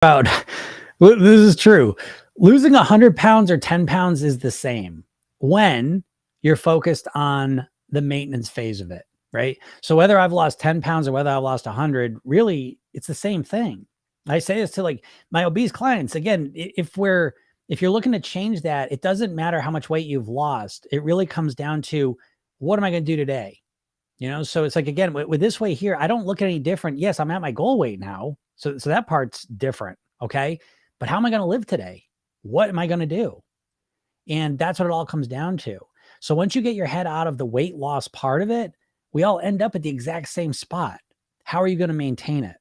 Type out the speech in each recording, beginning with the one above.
about this is true. Losing 100 pounds or 10 pounds is the same when you're focused on the maintenance phase of it, right? So whether I've lost 10 pounds or whether I've lost 100, really, it's the same thing. I say this to like my obese clients. Again, if you're looking to change that, it doesn't matter how much weight you've lost. It really comes down to what am I going to do today? So it's like, again, with this weight here, I don't look at any different. Yes, I'm at my goal weight now. So that part's different. Okay. But how am I going to live today? What am I going to do? And that's what it all comes down to. So once you get your head out of the weight loss part of it, we all end up at the exact same spot. How are you going to maintain it?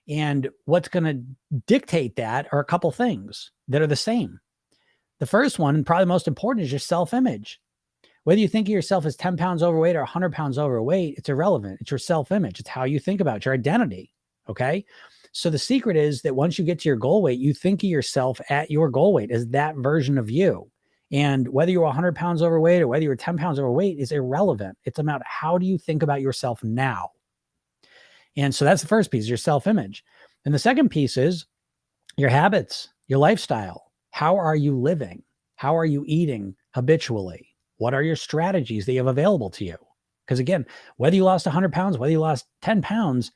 And what's going to dictate that are a couple things that are the same. The first one, and probably the most important, is your self-image. Whether you think of yourself as 10 pounds overweight or 100 pounds overweight, it's irrelevant. It's your self-image. It's how you think about it, your identity. Okay. So the secret is that once you get to your goal weight, you think of yourself at your goal weight as that version of you. And whether you're 100 pounds overweight or whether you're 10 pounds overweight is irrelevant. It's about how do you think about yourself now? And so that's the first piece, your self-image. And the second piece is your habits, your lifestyle. How are you living? How are you eating habitually? What are your strategies that you have available to you? Because again, whether you lost 100 pounds, whether you lost 10 pounds,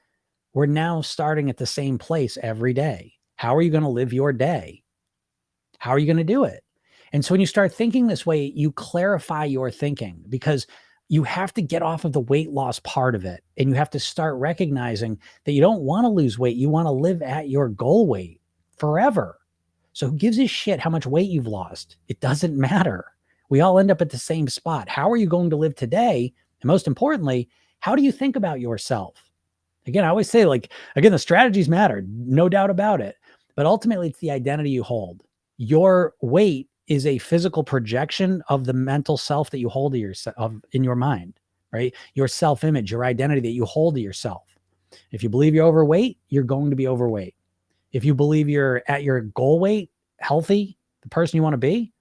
we're now starting at the same place every day. How are you going to live your day? How are you going to do it? And so when you start thinking this way, you clarify your thinking because you have to get off of the weight loss part of it. And you have to start recognizing that you don't want to lose weight. You want to live at your goal weight forever. So who gives a shit how much weight you've lost? It doesn't matter. We all end up at the same spot. How are you going to live today? And most importantly, how do you think about yourself? Again, I always say, the strategies matter, no doubt about it. But ultimately, it's the identity you hold. Your weight is a physical projection of the mental self that you hold in your mind, right? Your self-image, your identity that you hold to yourself. If you believe you're overweight, you're going to be overweight. If you believe you're at your goal weight, healthy, the person you want to be,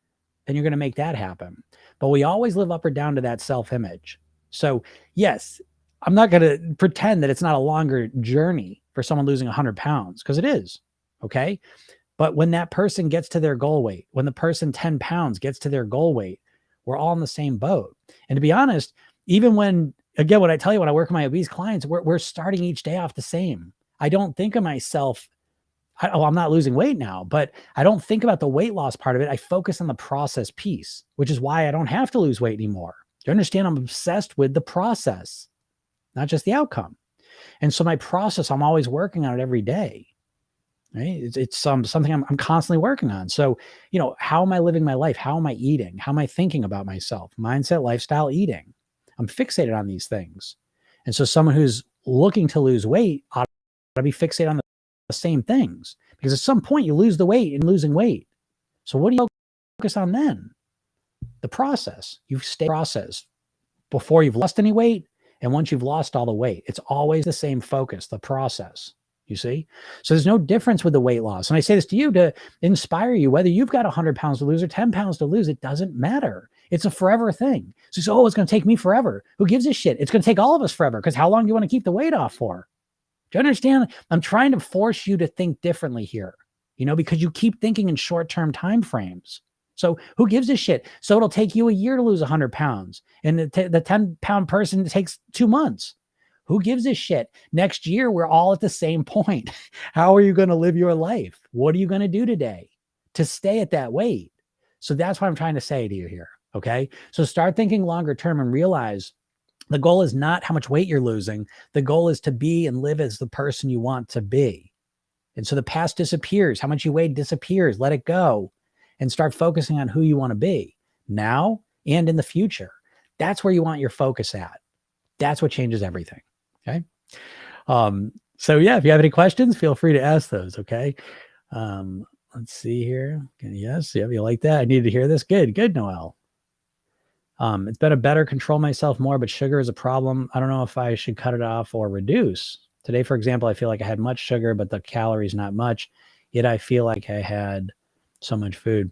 then you're going to make that happen. But we always live up or down to that self-image. So yes, I'm not going to pretend that it's not a longer journey for someone losing 100 pounds because it is. Okay. But when that person gets to their goal weight, when the person 10 pounds gets to their goal weight, we're all in the same boat. And to be honest, even when I tell you, when I work with my obese clients, we're starting each day off the same. I don't think of myself, I'm not losing weight now, but I don't think about the weight loss part of it. I focus on the process piece, which is why I don't have to lose weight anymore. You understand? I'm obsessed with the process, not just the outcome. And so my process, I'm always working on it every day. Right? It's something I'm constantly working on. So, how am I living my life? How am I eating? How am I thinking about myself? Mindset, lifestyle, eating. I'm fixated on these things. And so someone who's looking to lose weight ought to be fixated on the same things, because at some point you lose the weight in losing weight. So what do you focus on then? The process. You stay process before you've lost any weight. And once you've lost all the weight, it's always the same focus, the process. You see? So there's no difference with the weight loss. And I say this to you to inspire you, whether you've got 100 pounds to lose or 10 pounds to lose, it doesn't matter. It's a forever thing. So you say, it's going to take me forever. Who gives a shit? It's going to take all of us forever, because how long do you want to keep the weight off for? Do you understand? I'm trying to force you to think differently here, because you keep thinking in short-term time frames. So who gives a shit? So it'll take you a year to lose 100 pounds. And the 10-pound person takes 2 months. Who gives a shit? Next year, we're all at the same point. How are you going to live your life? What are you going to do today to stay at that weight? So that's what I'm trying to say to you here. Okay. So start thinking longer term and realize the goal is not how much weight you're losing. The goal is to be and live as the person you want to be. And so the past disappears. How much you weighed disappears. Let it go and start focusing on who you want to be now and in the future. That's where you want your focus at. That's what changes everything. Okay. So yeah, if you have any questions, feel free to ask those. Okay. Let's see here. Yes. Yeah. You like that? I needed to hear this. Good, Noel. It's better control myself more, but sugar is a problem. I don't know if I should cut it off or reduce. Today, for example, I feel like I had much sugar, but the calories not much. Yet I feel like I had so much food.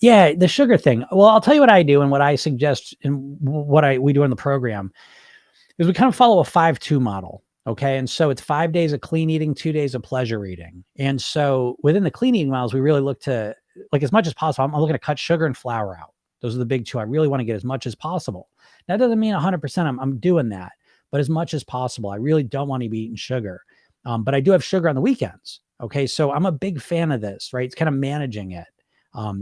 Yeah, the sugar thing. Well, I'll tell you what I do and what I suggest and what we do in the program is we kind of follow a 5-2 model. Okay. And so it's 5 days of clean eating, 2 days of pleasure eating. And so within the clean eating miles, we really look to, like, as much as possible, I'm looking to cut sugar and flour out. Those are the big two. I really want to get as much as possible. That doesn't mean 100% I'm doing that, but as much as possible. I really don't want to be eating sugar. But I do have sugar on the weekends. Okay. So I'm a big fan of this, right? It's kind of managing it,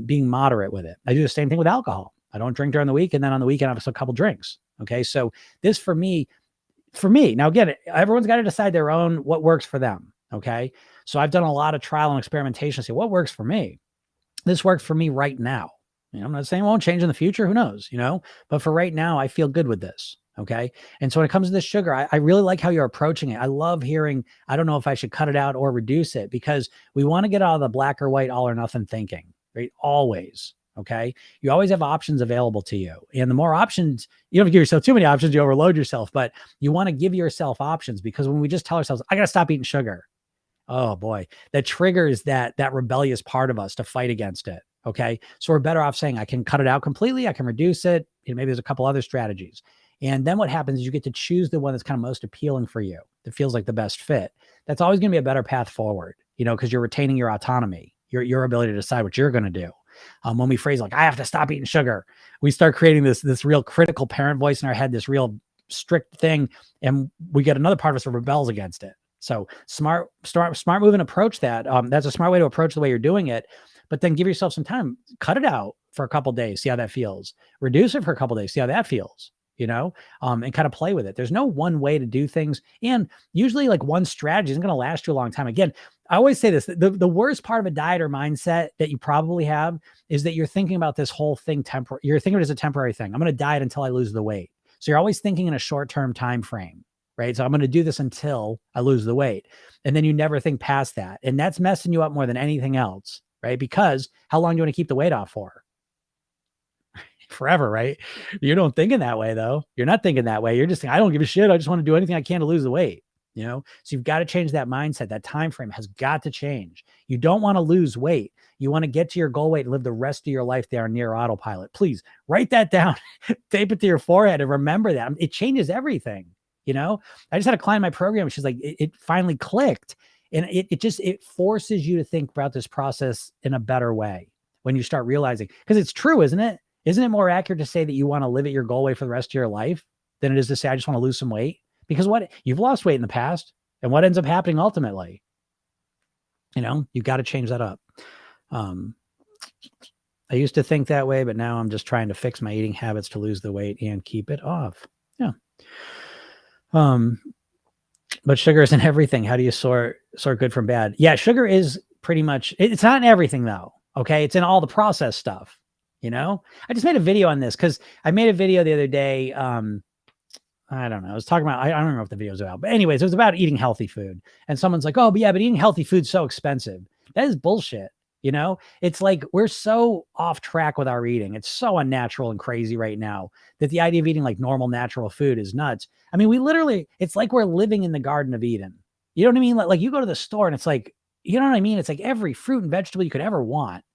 being moderate with it. I do the same thing with alcohol. I don't drink during the week. And then on the weekend, I have a couple drinks. Okay. So this for me, now again, everyone's got to decide their own, what works for them. Okay. So I've done a lot of trial and experimentation to see what works for me. This works for me right now. I'm not saying it won't change in the future. Who knows, but for right now, I feel good with this. Okay. And so when it comes to this sugar, I really like how you're approaching it. I love hearing, I don't know if I should cut it out or reduce it, because we want to get out of the black or white, all or nothing thinking, right? Always. Okay. You always have options available to you. And the more options, you don't give yourself too many options, you overload yourself, but you want to give yourself options, because when we just tell ourselves, I got to stop eating sugar. Oh boy, that triggers that rebellious part of us to fight against it. Okay. So we're better off saying, I can cut it out completely. I can reduce it. Maybe there's a couple other strategies. And then what happens is you get to choose the one that's kind of most appealing for you, that feels like the best fit. That's always going to be a better path forward, because you're retaining your autonomy, your ability to decide what you're going to do. When we phrase like, I have to stop eating sugar, we start creating this real critical parent voice in our head, this real strict thing. And we get another part of us that rebels against it. So smart move and approach that. That's a smart way to approach the way you're doing it, but then give yourself some time, cut it out for a couple of days, see how that feels, reduce it for a couple of days, see how that feels, and kind of play with it. There's no one way to do things. And usually like one strategy isn't going to last you a long time. Again, I always say this, the worst part of a diet or mindset that you probably have is that you're thinking about this whole thing temporary. You're thinking of it as a temporary thing. I'm going to diet until I lose the weight. So you're always thinking in a short-term time frame, right? So I'm going to do this until I lose the weight. And then you never think past that. And that's messing you up more than anything else, right? Because how long do you want to keep the weight off for? Forever, right? You don't think in that way though. You're not thinking that way. You're just saying, I don't give a shit. I just want to do anything I can to lose the weight. So you've got to change that mindset. That time frame has got to change. You don't want to lose weight. You want to get to your goal weight and live the rest of your life there near autopilot. Please write that down, tape it to your forehead, and remember that. It changes everything. I just had a client in my program. She's like, it finally clicked. And it forces you to think about this process in a better way when you start realizing, because it's true, isn't it? Isn't it more accurate to say that you want to live at your goal weight for the rest of your life than it is to say, I just want to lose some weight? Because you've lost weight in the past, and what ends up happening ultimately, you've got to change that up. I used to think that way, but now I'm just trying to fix my eating habits to lose the weight and keep it off. Yeah. But sugar isn't everything. How do you sort good from bad? Yeah. Sugar is pretty much, it's not in everything though. Okay. It's in all the processed stuff. I just made a video on this because I made a video the other day. I don't know. I was talking about, I don't remember what the video was about, but anyways, it was about eating healthy food. And someone's like, oh, but yeah, but eating healthy food's so expensive. That is bullshit. It's like, we're so off track with our eating. It's so unnatural and crazy right now that the idea of eating like normal, natural food is nuts. I mean, it's like we're living in the Garden of Eden. You know what I mean? Like you go to the store and it's like, you know what I mean? It's like every fruit and vegetable you could ever want.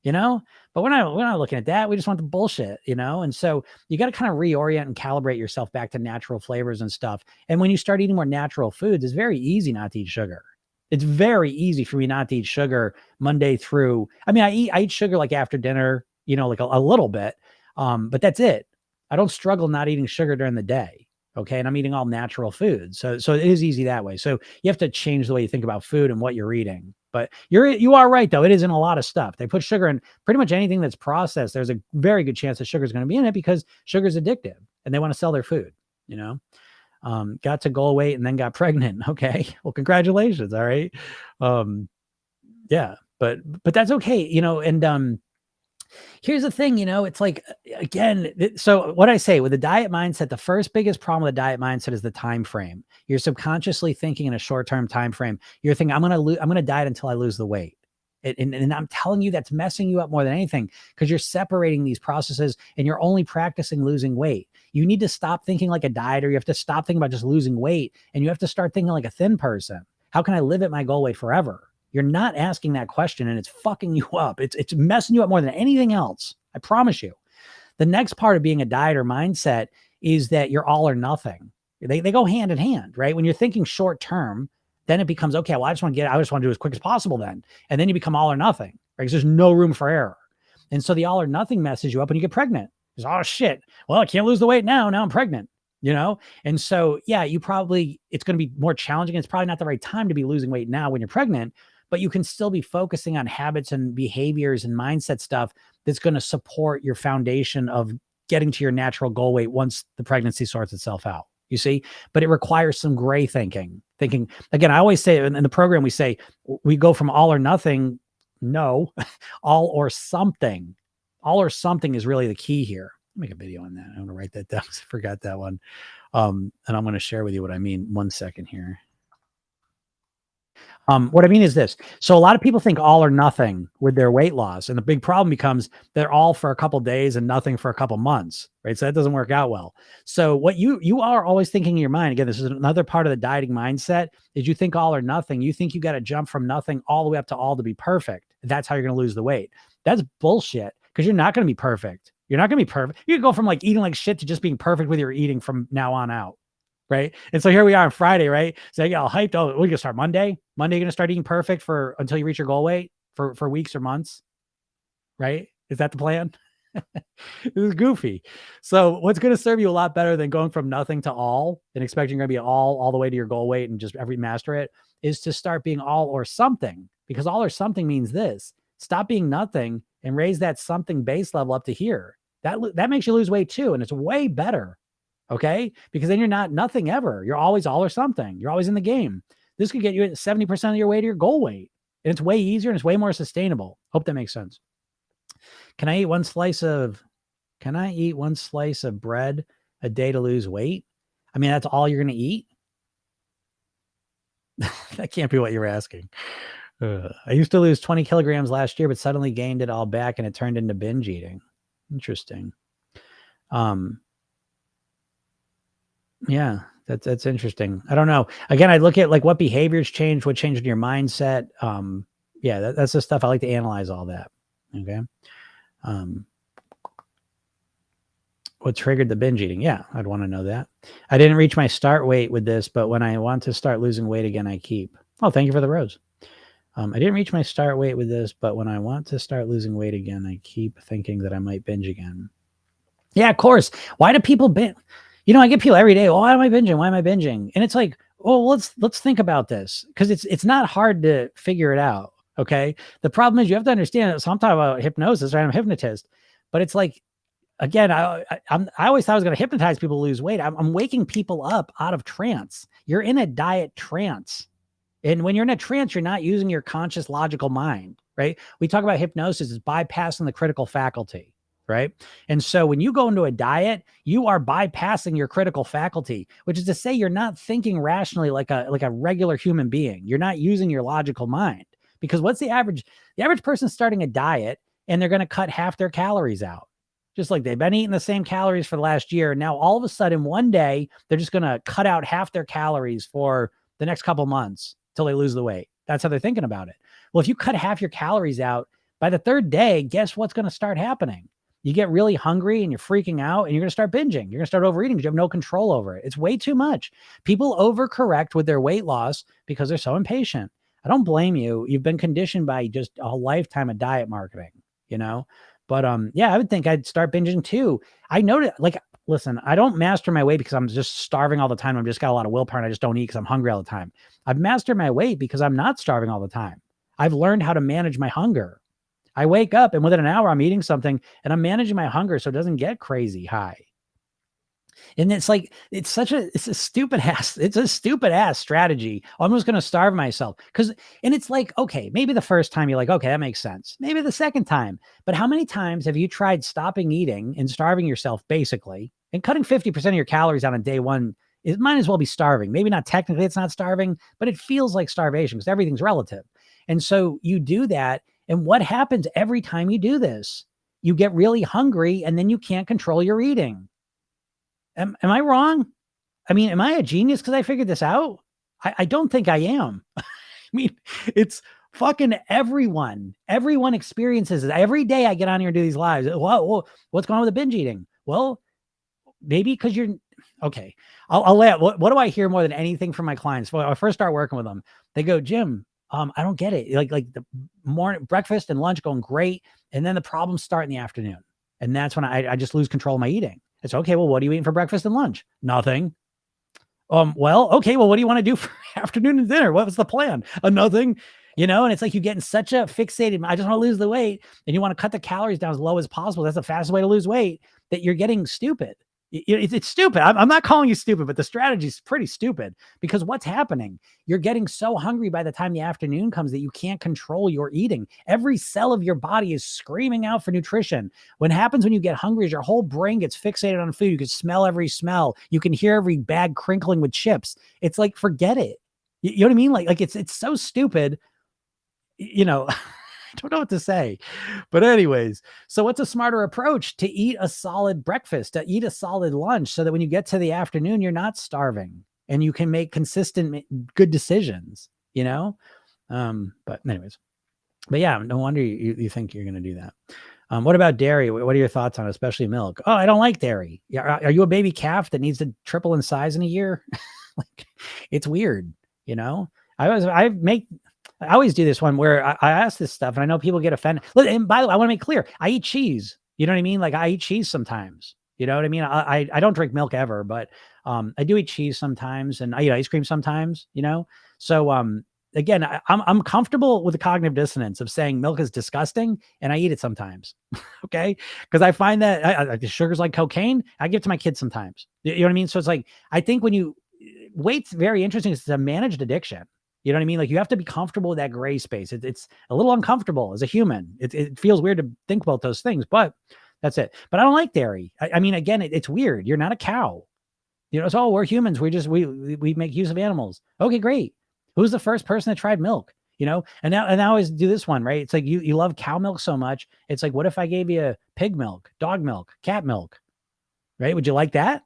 But we're not looking at that. We just want the bullshit, And so you got to kind of reorient and calibrate yourself back to natural flavors and stuff. And when you start eating more natural foods, it's very easy not to eat sugar. It's very easy for me not to eat sugar Monday through. I mean, I eat sugar like after dinner, like a little bit. But that's it. I don't struggle not eating sugar during the day. Okay. And I'm eating all natural foods. So it is easy that way. So you have to change the way you think about food and what you're eating. But you are right though. It is in a lot of stuff. They put sugar in pretty much anything that's processed. There's a very good chance that sugar is going to be in it because sugar is addictive and they want to sell their food, got to goal weight and then got pregnant. Okay. Well, congratulations. All right. Yeah, but that's okay. And, here's the thing, it's like, again, so what I say with the diet mindset, the first biggest problem with the diet mindset is the time frame. You're subconsciously thinking in a short-term time frame. You're thinking, I'm going to diet until I lose the weight. And I'm telling you, that's messing you up more than anything because you're separating these processes and you're only practicing losing weight. You need to stop thinking like a dieter. You have to stop thinking about just losing weight and you have to start thinking like a thin person. How can I live at my goal weight forever? You're not asking that question and it's fucking you up. It's messing you up more than anything else. I promise you. The next part of being a dieter mindset is that you're all or nothing. They go hand in hand, right? When you're thinking short term, then it becomes, okay, well, I just want to do as quick as possible then. And then you become all or nothing, right? Because there's no room for error. And so the all or nothing messes you up and you get pregnant. It's, oh shit. Well, I can't lose the weight now. Now I'm pregnant, And so, yeah, it's going to be more challenging. It's probably not the right time to be losing weight now when you're pregnant, but you can still be focusing on habits and behaviors and mindset stuff that's going to support your foundation of getting to your natural goal weight once the pregnancy sorts itself out. You see, but it requires some gray thinking. Again, I always say in the program, we say we go from all or nothing. No, all or something. All or something is really the key here. Make a video on that. I'm going to write that down. I forgot that one. And I'm going to share with you what I mean. 1 second here. What I mean is this. So a lot of people think all or nothing with their weight loss. And the big problem becomes they're all for a couple days and nothing for a couple months, right? So that doesn't work out well. So what you are always thinking in your mind, again, this is another part of the dieting mindset, is you think all or nothing. You think you got to jump from nothing all the way up to all to be perfect. That's how you're going to lose the weight. That's bullshit, because you're not going to be perfect. You're not going to be perfect. You can go from like eating like shit to just being perfect with your eating from now on out. Right. And so here we are on Friday, right? So I get all hyped. Oh, we're gonna start Monday. Monday, you're gonna start eating perfect until you reach your goal weight for weeks or months. Right? Is that the plan? This is goofy. So what's gonna serve you a lot better than going from nothing to all and expecting you're gonna be all the way to your goal weight and just master it, is to start being all or something. Because all or something means this: stop being nothing and raise that something base level up to here. That makes you lose weight too, and it's way better. Okay. Because then you're not nothing ever. You're always all or something. You're always in the game. This could get you at 70% of your way to your goal weight. And it's way easier and it's way more sustainable. Hope that makes sense. Can I eat one slice of bread a day to lose weight? I mean, that's all you're going to eat? That can't be what you're asking. I used to lose 20 kilograms last year, but suddenly gained it all back and it turned into binge eating. Interesting. Yeah, that's interesting. I don't know. Again, I look at like what behaviors changed, what changed in your mindset. Yeah, that's the stuff I like to analyze all that. Okay. What triggered the binge eating? Yeah, I'd want to know that. I didn't reach my start weight with this, but when I want to start losing weight again, I keep. Oh, thank you for the rose. I didn't reach my start weight with this, but when I want to start losing weight again, I keep thinking that I might binge again. Yeah, of course. Why do people binge? I get people every day. Oh, why am I binging? Why am I binging? And it's like, well, let's think about this, because it's not hard to figure it out. Okay. The problem is you have to understand. So I'm talking about hypnosis, right? I'm a hypnotist, but it's like, again, I always thought I was going to hypnotize people to lose weight. I'm waking people up out of trance. You're in a diet trance. And when you're in a trance, you're not using your conscious logical mind, right? We talk about hypnosis as bypassing the critical faculty. Right. And so when you go into a diet, you are bypassing your critical faculty, which is to say you're not thinking rationally like a regular human being. You're not using your logical mind, because what's the average person starting a diet, and they're going to cut half their calories out, just like they've been eating the same calories for the last year. Now, all of a sudden, one day, they're just going to cut out half their calories for the next couple months till they lose the weight. That's how they're thinking about it. Well, if you cut half your calories out by the third day, guess what's going to start happening? You get really hungry and you're freaking out and you're going to start binging. You're going to start overeating because you have no control over it. It's way too much. People overcorrect with their weight loss because they're so impatient. I don't blame you. You've been conditioned by just a lifetime of diet marketing, But yeah, I would think I'd start binging too. I noticed, listen, I don't master my weight because I'm just starving all the time. I've just got a lot of willpower and I just don't eat because I'm hungry all the time. I've mastered my weight because I'm not starving all the time. I've learned how to manage my hunger. I wake up and within an hour I'm eating something and I'm managing my hunger so it doesn't get crazy high. And it's like, it's a stupid ass strategy. I'm just going to starve myself. And it's like, okay, maybe the first time you're like, okay, that makes sense. Maybe the second time, but how many times have you tried stopping eating and starving yourself basically, and cutting 50% of your calories out on day one? It might as well be starving. Maybe not technically it's not starving, but it feels like starvation because everything's relative. And so you do that. And what happens every time you do this? You get really hungry and then you can't control your eating. Am I wrong? I mean, am I a genius because I figured this out? I don't think I am. I mean, it's fucking everyone. Everyone experiences it. Every day I get on here and do these lives. What's going on with the binge eating? Well, maybe because okay, I'll lay out. What do I hear more than anything from my clients? When I first start working with them, they go, Jim, I don't get it. Like the morning breakfast and lunch going great. And then the problems start in the afternoon. And that's when I just lose control of my eating. It's okay. Well, what are you eating for breakfast and lunch? Nothing. Well, okay. Well, what do you want to do for afternoon and dinner? What was the plan? Nothing. And it's like you get in such a fixated, I just want to lose the weight, and you want to cut the calories down as low as possible. That's the fastest way to lose weight, that you're getting stupid. It's stupid. I'm not calling you stupid, but the strategy is pretty stupid, because what's happening? You're getting so hungry by the time the afternoon comes that you can't control your eating. Every cell of your body is screaming out for nutrition. What happens when you get hungry is your whole brain gets fixated on food. You can smell every smell. You can hear every bag crinkling with chips. It's like, forget it. You know what I mean? Like it's so stupid. I don't know what to say, but anyways, so what's a smarter approach? To eat a solid breakfast, to eat a solid lunch, so that when you get to the afternoon, you're not starving and you can make consistent, good decisions, but anyways, but yeah, no wonder you think you're going to do that. What about dairy? What are your thoughts on it, especially milk? Oh, I don't like dairy. Yeah. Are you a baby calf that needs to triple in size in a year? Like, it's weird. I always do this one where I ask this stuff, and I know people get offended. And by the way, I want to make clear, I eat cheese. You know what I mean? Like, I eat cheese sometimes. You know what I mean? I don't drink milk ever, but I do eat cheese sometimes, and I eat ice cream sometimes. So again, I'm comfortable with the cognitive dissonance of saying milk is disgusting, and I eat it sometimes. Okay, because I find that the sugar's like cocaine. I give it to my kids sometimes. You know what I mean? So it's like, I think weight's very interesting. It's a managed addiction. You know what I mean? Like, you have to be comfortable with that gray space. It's a little uncomfortable as a human. It feels weird to think about those things, but that's it. But I don't like dairy. I mean, again, it's weird. You're not a cow. It's we're humans. We make use of animals. Okay, great. Who's the first person that tried milk? And I always do this one, right? It's like, you love cow milk so much. It's like, what if I gave you pig milk, dog milk, cat milk, right? Would you like that?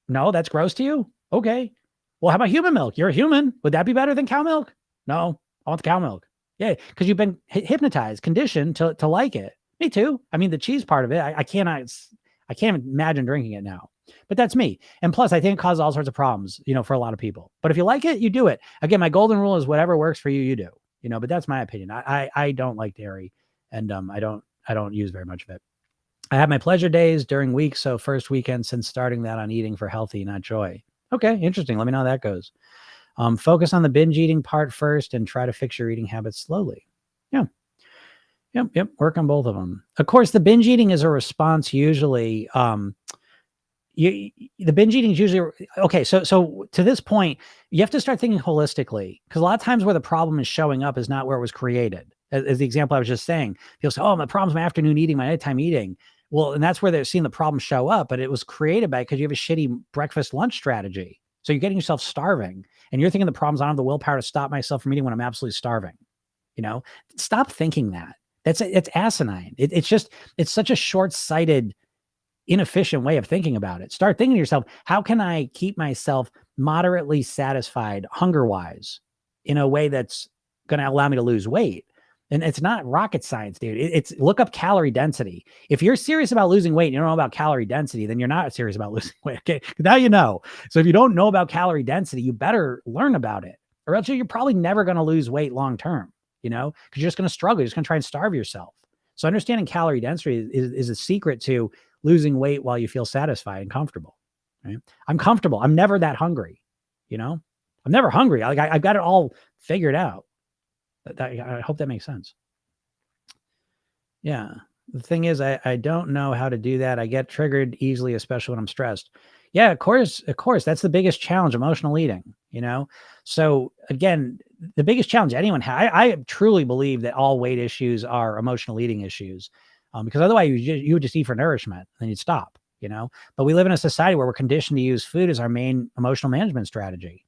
No, that's gross to you. Okay. Well, how about human milk? You're a human. Would that be better than cow milk? No, I want the cow milk. Yeah, because you've been hypnotized, conditioned to like it. Me too. I mean, the cheese part of it, I can't imagine drinking it now. But that's me. And plus, I think it causes all sorts of problems, for a lot of people. But if you like it, you do it. Again, my golden rule is whatever works for you, you do. But that's my opinion. I don't like dairy, and I don't use very much of it. I have my pleasure days during weeks, so first weekend since starting that on eating for healthy, not joy. Okay, interesting. Let me know how that goes. Focus on the binge eating part first and try to fix your eating habits slowly. Yeah. Yep. Work on both of them. Of course, the binge eating is a response usually. The binge eating is usually okay. So to this point, you have to start thinking holistically, because a lot of times where the problem is showing up is not where it was created. As the example I was just saying, people say, "Oh, my problem's my afternoon eating, my nighttime eating." Well, and that's where they're seeing the problem show up, but it was created because you have a shitty breakfast lunch strategy. So you're getting yourself starving, and you're thinking the problem's I don't have the willpower to stop myself from eating when I'm absolutely starving. Stop thinking that. It's asinine. It's such a short-sighted, inefficient way of thinking about it. Start thinking to yourself, how can I keep myself moderately satisfied hunger-wise in a way that's going to allow me to lose weight? And it's not rocket science, dude. It's look up calorie density. If you're serious about losing weight and you don't know about calorie density, then you're not serious about losing weight. Okay. Now you know. So if you don't know about calorie density, you better learn about it, or else you're probably never going to lose weight long term, because you're just going to struggle. You're just going to try and starve yourself. So understanding calorie density is a secret to losing weight while you feel satisfied and comfortable. Right? I'm comfortable. I'm never that hungry. I'm never hungry. Like I've got it all figured out. I hope that makes sense. Yeah. The thing is, I don't know how to do that. I get triggered easily, especially when I'm stressed. Yeah, of course. That's the biggest challenge, emotional eating, So again, the biggest challenge anyone has, I truly believe that all weight issues are emotional eating issues, because otherwise you would just eat for nourishment and you'd stop, But we live in a society where we're conditioned to use food as our main emotional management strategy,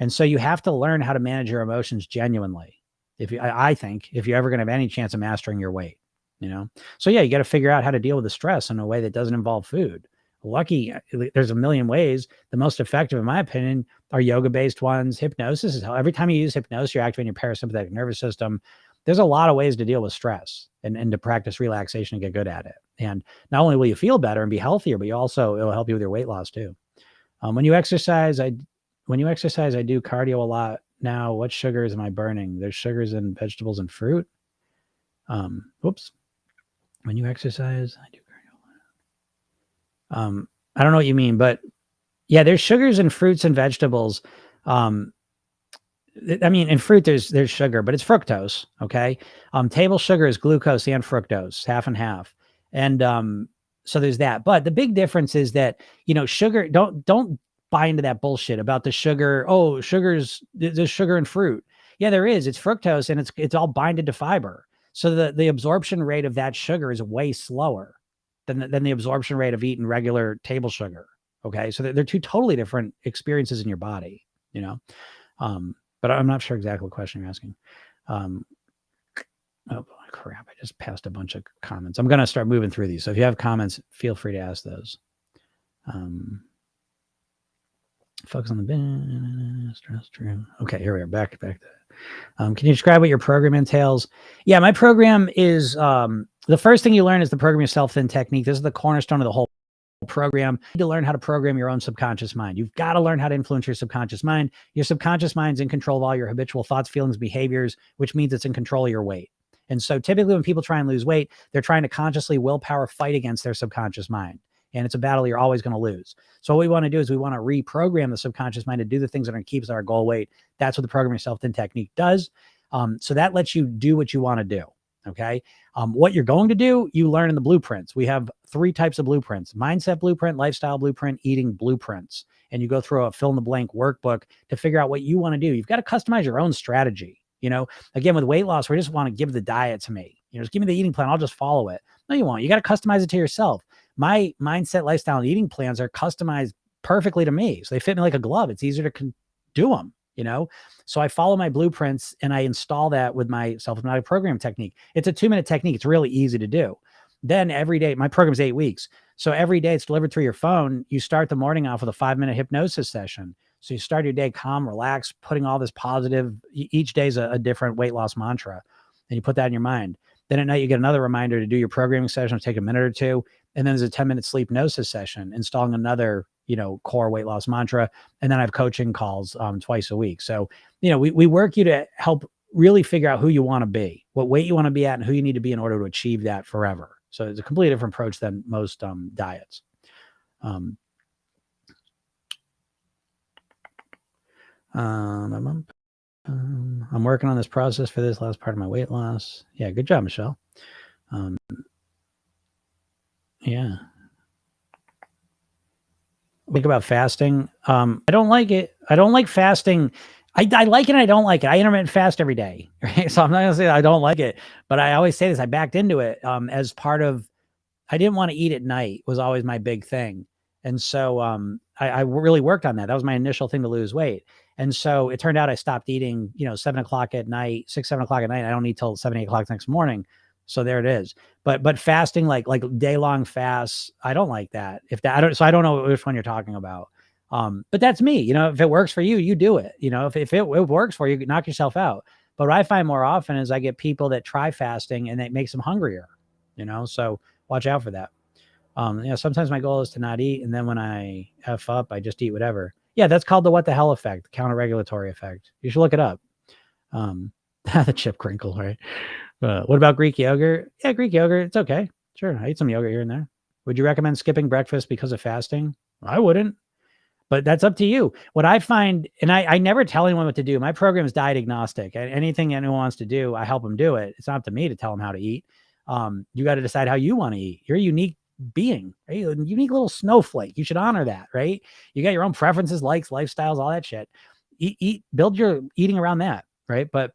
And so you have to learn how to manage your emotions genuinely. I think if you're ever going to have any chance of mastering your weight, So yeah, you got to figure out how to deal with the stress in a way that doesn't involve food. Lucky, there's a million ways. The most effective, in my opinion, are yoga-based ones. Hypnosis is how every time you use hypnosis, you're activating your parasympathetic nervous system. There's a lot of ways to deal with stress and to practice relaxation and get good at it. And not only will you feel better and be healthier, but it'll help you with your weight loss too. When you exercise, I do cardio a lot. Now, what sugars am I burning? There's sugars in vegetables and fruit. Whoops. When you exercise, I do cardio. I don't know what you mean, but yeah, there's sugars in fruits and vegetables. I mean, in fruit, there's sugar, but it's fructose. Okay. Table sugar is glucose and fructose, half and half. And so there's that. But the big difference is that, sugar, don't buy into that bullshit about the sugar. Oh, there's sugar in fruit. Yeah, there is. It's fructose and it's all binded to fiber. So the absorption rate of that sugar is way slower than the absorption rate of eating regular table sugar. Okay. So they're two totally different experiences in your body, but I'm not sure exactly what question you're asking. Oh, crap. I just passed a bunch of comments. I'm going to start moving through these. So if you have comments, feel free to ask those. Focus on the best. True. Okay, here we are. Back to that. Can you describe what your program entails? Yeah, my program is the first thing you learn is the program yourself thin technique. This is the cornerstone of the whole program. You need to learn how to program your own subconscious mind. You've got to learn how to influence your subconscious mind. Your subconscious mind's in control of all your habitual thoughts, feelings, behaviors, which means it's in control of your weight. And so typically when people try and lose weight, they're trying to consciously willpower fight against their subconscious mind. And it's a battle you're always going to lose. So what we want to do is we want to reprogram the subconscious mind to do the things that are going to keep us our goal weight. That's what the program yourself thin technique does. So that lets you do what you want to do. Okay. What you're going to do, you learn in the blueprints. We have 3 types of blueprints: mindset blueprint, lifestyle blueprint, eating blueprints. And you go through a fill in the blank workbook to figure out what you want to do. You've got to customize your own strategy. Again, with weight loss, we just want to give the diet to me. Just give me the eating plan. I'll just follow it. No, you won't. You got to customize it to yourself. My mindset, lifestyle, and eating plans are customized perfectly to me. So they fit me like a glove. It's easier to do them. So I follow my blueprints and I install that with my self-hypnotic program technique. It's a 2-minute technique. It's really easy to do. Then every day, my program's 8 weeks. So every day it's delivered through your phone. You start the morning off with a 5-minute hypnosis session. So you start your day calm, relaxed, putting all this positive, each day is a different weight loss mantra. And you put that in your mind. Then at night, you get another reminder to do your programming session, take a minute or two. And then there's a 10-minute sleep hypnosis session, installing another core weight loss mantra. And then I have coaching calls twice a week. So, we work you to help really figure out who you want to be, what weight you want to be at, and who you need to be in order to achieve that forever. So it's a completely different approach than most diets. I'm working on this process for this last part of my weight loss. Yeah, good job, Michelle. Yeah. Think about fasting. I don't like it. I don't like fasting. I like it and I don't like it. I intermittent fast every day. Right? So I'm not going to say I don't like it, but I always say this. I backed into it as part of, I didn't want to eat at night was always my big thing. And so I really worked on that. That was my initial thing to lose weight. And so it turned out I stopped eating, 7 o'clock at night, 6, 7 o'clock at night. I don't eat till 7, 8 o'clock next morning. So there it is. But fasting, like day-long fasts, I don't like that. So I don't know which one you're talking about. But that's me. If it works for you, you do it. If it works for you, knock yourself out. But what I find more often is I get people that try fasting and it makes them hungrier. So watch out for that. Sometimes my goal is to not eat, and then when I F up, I just eat whatever. Yeah, that's called the what the hell effect, counter-regulatory effect. You should look it up. The chip crinkle, right? What about Greek yogurt? Yeah, Greek yogurt, it's okay. Sure, I eat some yogurt here and there. Would you recommend skipping breakfast because of fasting? I wouldn't, but that's up to you. What I find, and I never tell anyone what to do. My program is diet agnostic. Anything anyone wants to do, I help them do it. It's not up to me to tell them how to eat. You got to decide how you want to eat. You're a unique being, right? A unique little snowflake. You should honor that, right? You got your own preferences, likes, lifestyles, all that shit. Build your eating around that, right? But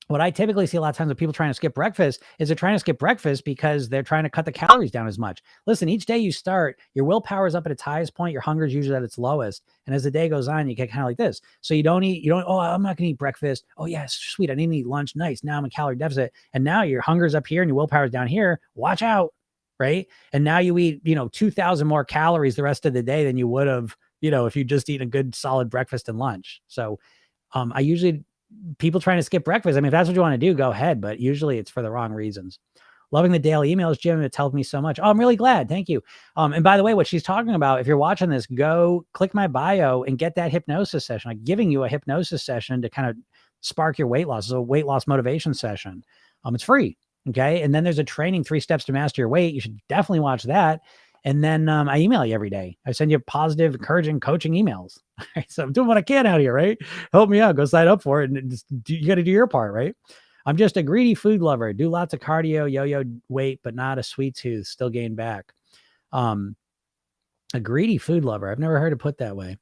what I typically see a lot of times with people trying to skip breakfast is they're trying to skip breakfast because they're trying to cut the calories down as much. Listen, each day you start, your willpower is up at its highest point. Your hunger is usually at its lowest. And as the day goes on, you get kind of like this. So oh, I'm not going to eat breakfast. Oh yeah, sweet. I need to eat lunch. Nice. Now I'm in calorie deficit. And now your hunger's up here and your willpower is down here. Watch out. Right. And now you eat, 2,000 more calories the rest of the day than you would have, if you just eat a good solid breakfast and lunch. So I usually, people trying to skip breakfast, I mean, if that's what you want to do, go ahead. But usually it's for the wrong reasons. Loving the daily emails, Jim. It's helped me so much. Oh, I'm really glad. Thank you. And by the way, what she's talking about, if you're watching this, go click my bio and get that hypnosis session. I'm giving you a hypnosis session to kind of spark your weight loss. It's a weight loss motivation session. It's free. Okay. And then there's a training, 3 steps to master your weight. You should definitely watch that. And then I email you every day. I send you positive, encouraging, coaching emails. So I'm doing what I can out here, right? Help me out. Go sign up for it. And you got to do your part, right? I'm just a greedy food lover. Do lots of cardio, yo-yo weight, but not a sweet tooth. Still gain back. A greedy food lover. I've never heard it put that way.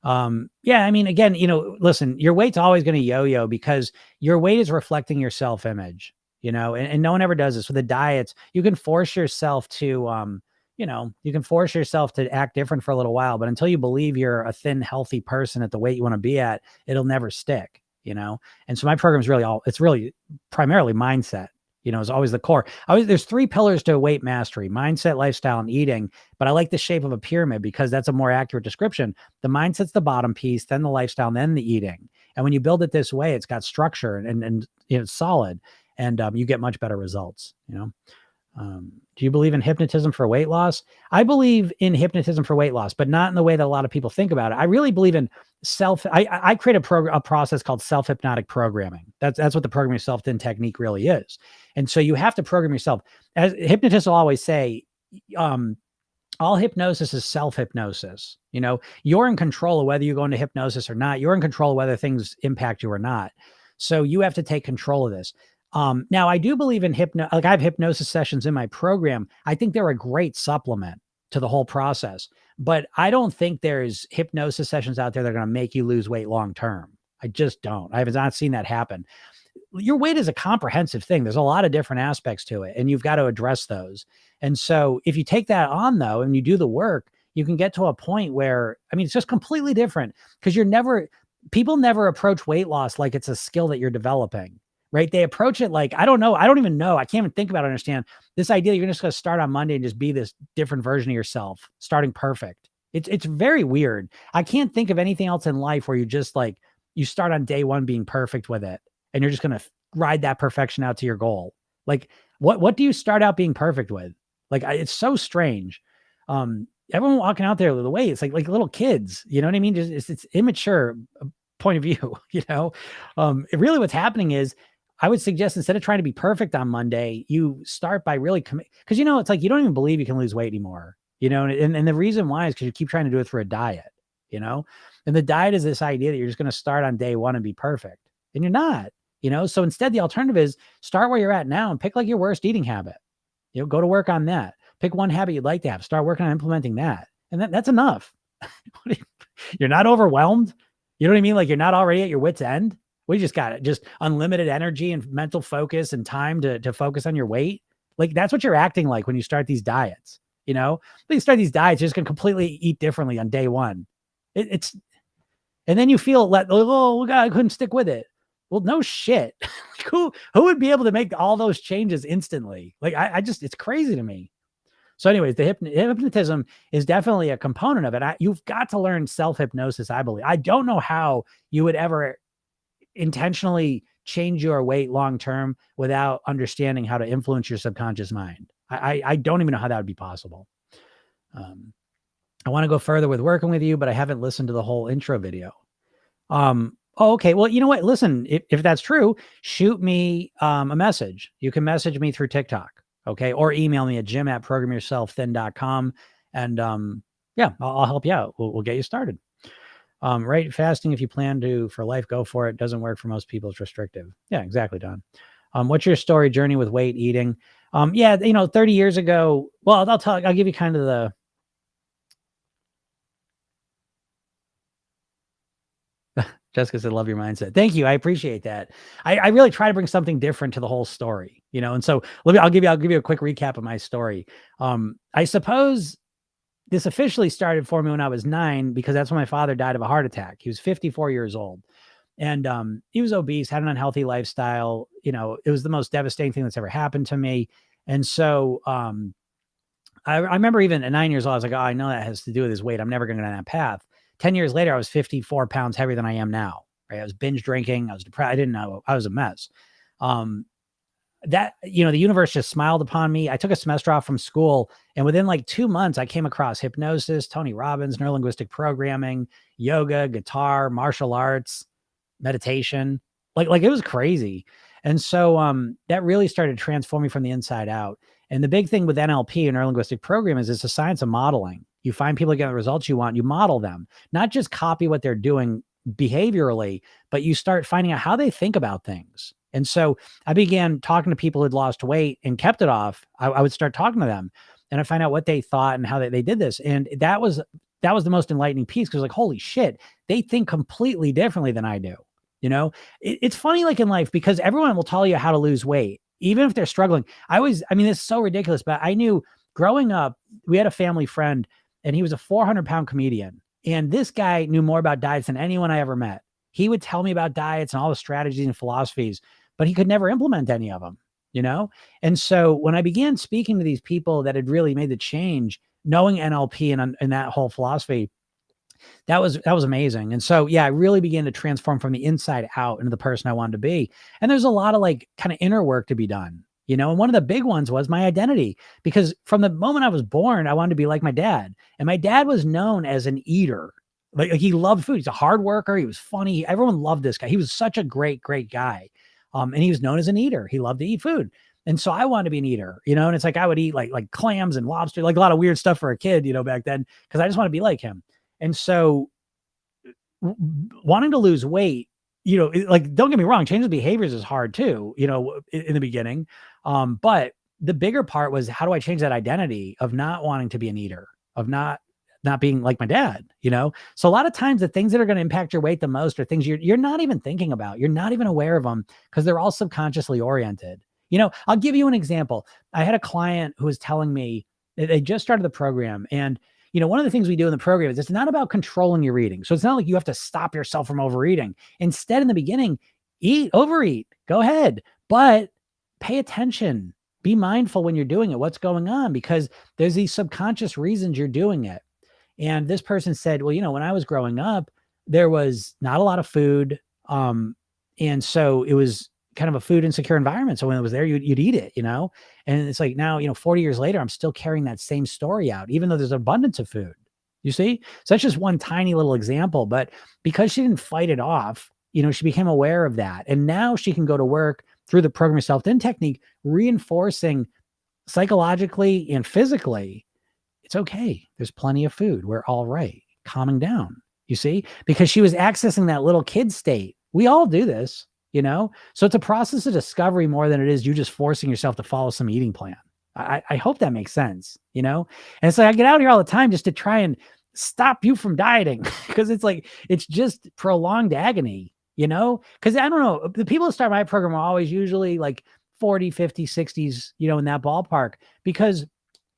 Yeah, I mean, again, listen, your weight's always going to yo-yo because your weight is reflecting your self-image, and no one ever does this with the diets. You can force yourself to, you can force yourself to act different for a little while, but until you believe you're a thin, healthy person at the weight you want to be at, it'll never stick, And so my program is it's really primarily mindset, is always the core. There's 3 pillars to weight mastery: mindset, lifestyle, and eating. But I like the shape of a pyramid because that's a more accurate description. The mindset's the bottom piece, then the lifestyle, and then the eating. And when you build it this way, it's got structure and it's solid, and you get much better results, Do you believe in hypnotism for weight loss? I believe in hypnotism for weight loss, but not in the way that a lot of people think about it. I really believe in I create a process called self-hypnotic programming. That's what the program yourself in technique really is. And so you have to program yourself. As hypnotists will always say, all hypnosis is self-hypnosis. You're in control of whether you go into hypnosis or not. You're in control of whether things impact you or not. So you have to take control of this. Now I do believe in I have hypnosis sessions in my program. I think they're a great supplement to the whole process, but I don't think there's hypnosis sessions out there that are going to make you lose weight long-term. I just don't. I have not seen that happen. Your weight is a comprehensive thing. There's a lot of different aspects to it, and you've got to address those. And so if you take that on though, and you do the work, you can get to a point where, it's just completely different because people never approach weight loss like it's a skill that you're developing. Right? They approach it like, I don't know. I don't even know. I can't even think about it, understand this idea. You're just going to start on Monday and just be this different version of yourself, starting perfect. It's very weird. I can't think of anything else in life where you just you start on day 1 being perfect with it. And you're just going to ride that perfection out to your goal. Like what do you start out being perfect with? It's so strange. Everyone walking out there the way it's like little kids, you know what I mean? Just it's immature point of view, really what's happening is, I would suggest instead of trying to be perfect on Monday, you start by really because it's like you don't even believe you can lose weight anymore, and the reason why is because you keep trying to do it through a diet, and the diet is this idea that you're just going to start on day 1 and be perfect, and you're not, so instead the alternative is start where you're at now and pick your worst eating habit, go to work on that, pick one habit you'd like to have, start working on implementing that, and that's enough. You're not overwhelmed, you know what I mean? You're not already at your wit's end. We just got it. Just unlimited energy and mental focus and time to focus on your weight. That's what you're acting like when you start these diets, When you start these diets, you're just going to completely eat differently on day 1. And then you feel oh God, I couldn't stick with it. Well, no shit. Who would be able to make all those changes instantly? It's crazy to me. So anyways, the hypnotism is definitely a component of it. You've got to learn self-hypnosis, I believe. I don't know how you would ever intentionally change your weight long-term without understanding how to influence your subconscious mind. I don't even know how that would be possible. I want to go further with working with you, but I haven't listened to the whole intro video. Okay. Well, you know what? Listen, if that's true, shoot me a message. You can message me through TikTok. Okay. Or email me at jim@programyourselfthin.com. And yeah, I'll help you out. We'll get you started. Right. Fasting, if you plan to for life, go for it. Doesn't work for most people. It's restrictive. Yeah, exactly, Don. What's your story journey with weight eating? Yeah, 30 years ago, well, I'll give you kind of the, Jessica said, love your mindset. Thank you. I appreciate that. I really try to bring something different to the whole story, and so I'll give you a quick recap of my story. I suppose this officially started for me when I was 9, because that's when my father died of a heart attack. He was 54 years old, and he was obese, had an unhealthy lifestyle. It was the most devastating thing that's ever happened to me. And so I remember even at 9 years old, I was like, oh, I know that has to do with his weight. I'm never going to go down that path. 10 years later, I was 54 pounds heavier than I am now. Right? I was binge drinking. I was depressed. I didn't know. I was a mess. that, the universe just smiled upon me. I took a semester off from school, and within like 2 months, I came across hypnosis, Tony Robbins, neurolinguistic programming, yoga, guitar, martial arts, meditation. Like it was crazy. And so that really started transforming from the inside out. And the big thing with NLP and neurolinguistic programming is it's a science of modeling. You find people get the results you want, you model them, not just copy what they're doing behaviorally, but you start finding out how they think about things. And so I began talking to people who'd lost weight and kept it off. I would start talking to them and I find out what they thought and how they did this. And that was the most enlightening piece, because like, holy shit, they think completely differently than I do. It's funny, like in life, because everyone will tell you how to lose weight, even if they're struggling. It's so ridiculous, but I knew growing up, we had a family friend and he was a 400-pound comedian. And this guy knew more about diets than anyone I ever met. He would tell me about diets and all the strategies and philosophies, but he could never implement any of them, And so when I began speaking to these people that had really made the change, knowing NLP and that whole philosophy, that was amazing. And so, yeah, I really began to transform from the inside out into the person I wanted to be. And there's a lot of like kind of inner work to be done, and one of the big ones was my identity, because from the moment I was born, I wanted to be like my dad. And my dad was known as an eater. Like he loved food. He's a hard worker. He was funny. Everyone loved this guy. He was such a great, great guy. And he was known as an eater. He loved to eat food. And so I wanted to be an eater, and it's like, I would eat like clams and lobster, like a lot of weird stuff for a kid, back then, because I just want to be like him. And so wanting to lose weight, like, don't get me wrong, changing behaviors is hard too, in the beginning. But the bigger part was, how do I change that identity of not wanting to be an eater, of not being like my dad, So a lot of times the things that are going to impact your weight the most are things you're not even thinking about. You're not even aware of them, because they're all subconsciously oriented. I'll give you an example. I had a client who was telling me they just started the program, and one of the things we do in the program is it's not about controlling your eating. So it's not like you have to stop yourself from overeating. Instead, in the beginning, overeat, go ahead, but pay attention, be mindful when you're doing it, what's going on, because there's these subconscious reasons you're doing it. And this person said, well, when I was growing up, there was not a lot of food. And so it was kind of a food insecure environment. So when it was there, you'd eat it, and it's like now, 40 years later, I'm still carrying that same story out, even though there's abundance of food, you see? So that's just one tiny little example, but because she didn't fight it off, she became aware of that. And now she can go to work through the program self-din technique, reinforcing psychologically and physically, it's okay. There's plenty of food. We're all right. Calming down, you see, because she was accessing that little kid state. We all do this. So it's a process of discovery more than it is you just forcing yourself to follow some eating plan. I hope that makes sense, And it's like, I get out here all the time just to try and stop you from dieting, because it's like, it's just prolonged agony, because I don't know, the people that start my program are always usually like 40, 50, 60s, in that ballpark, because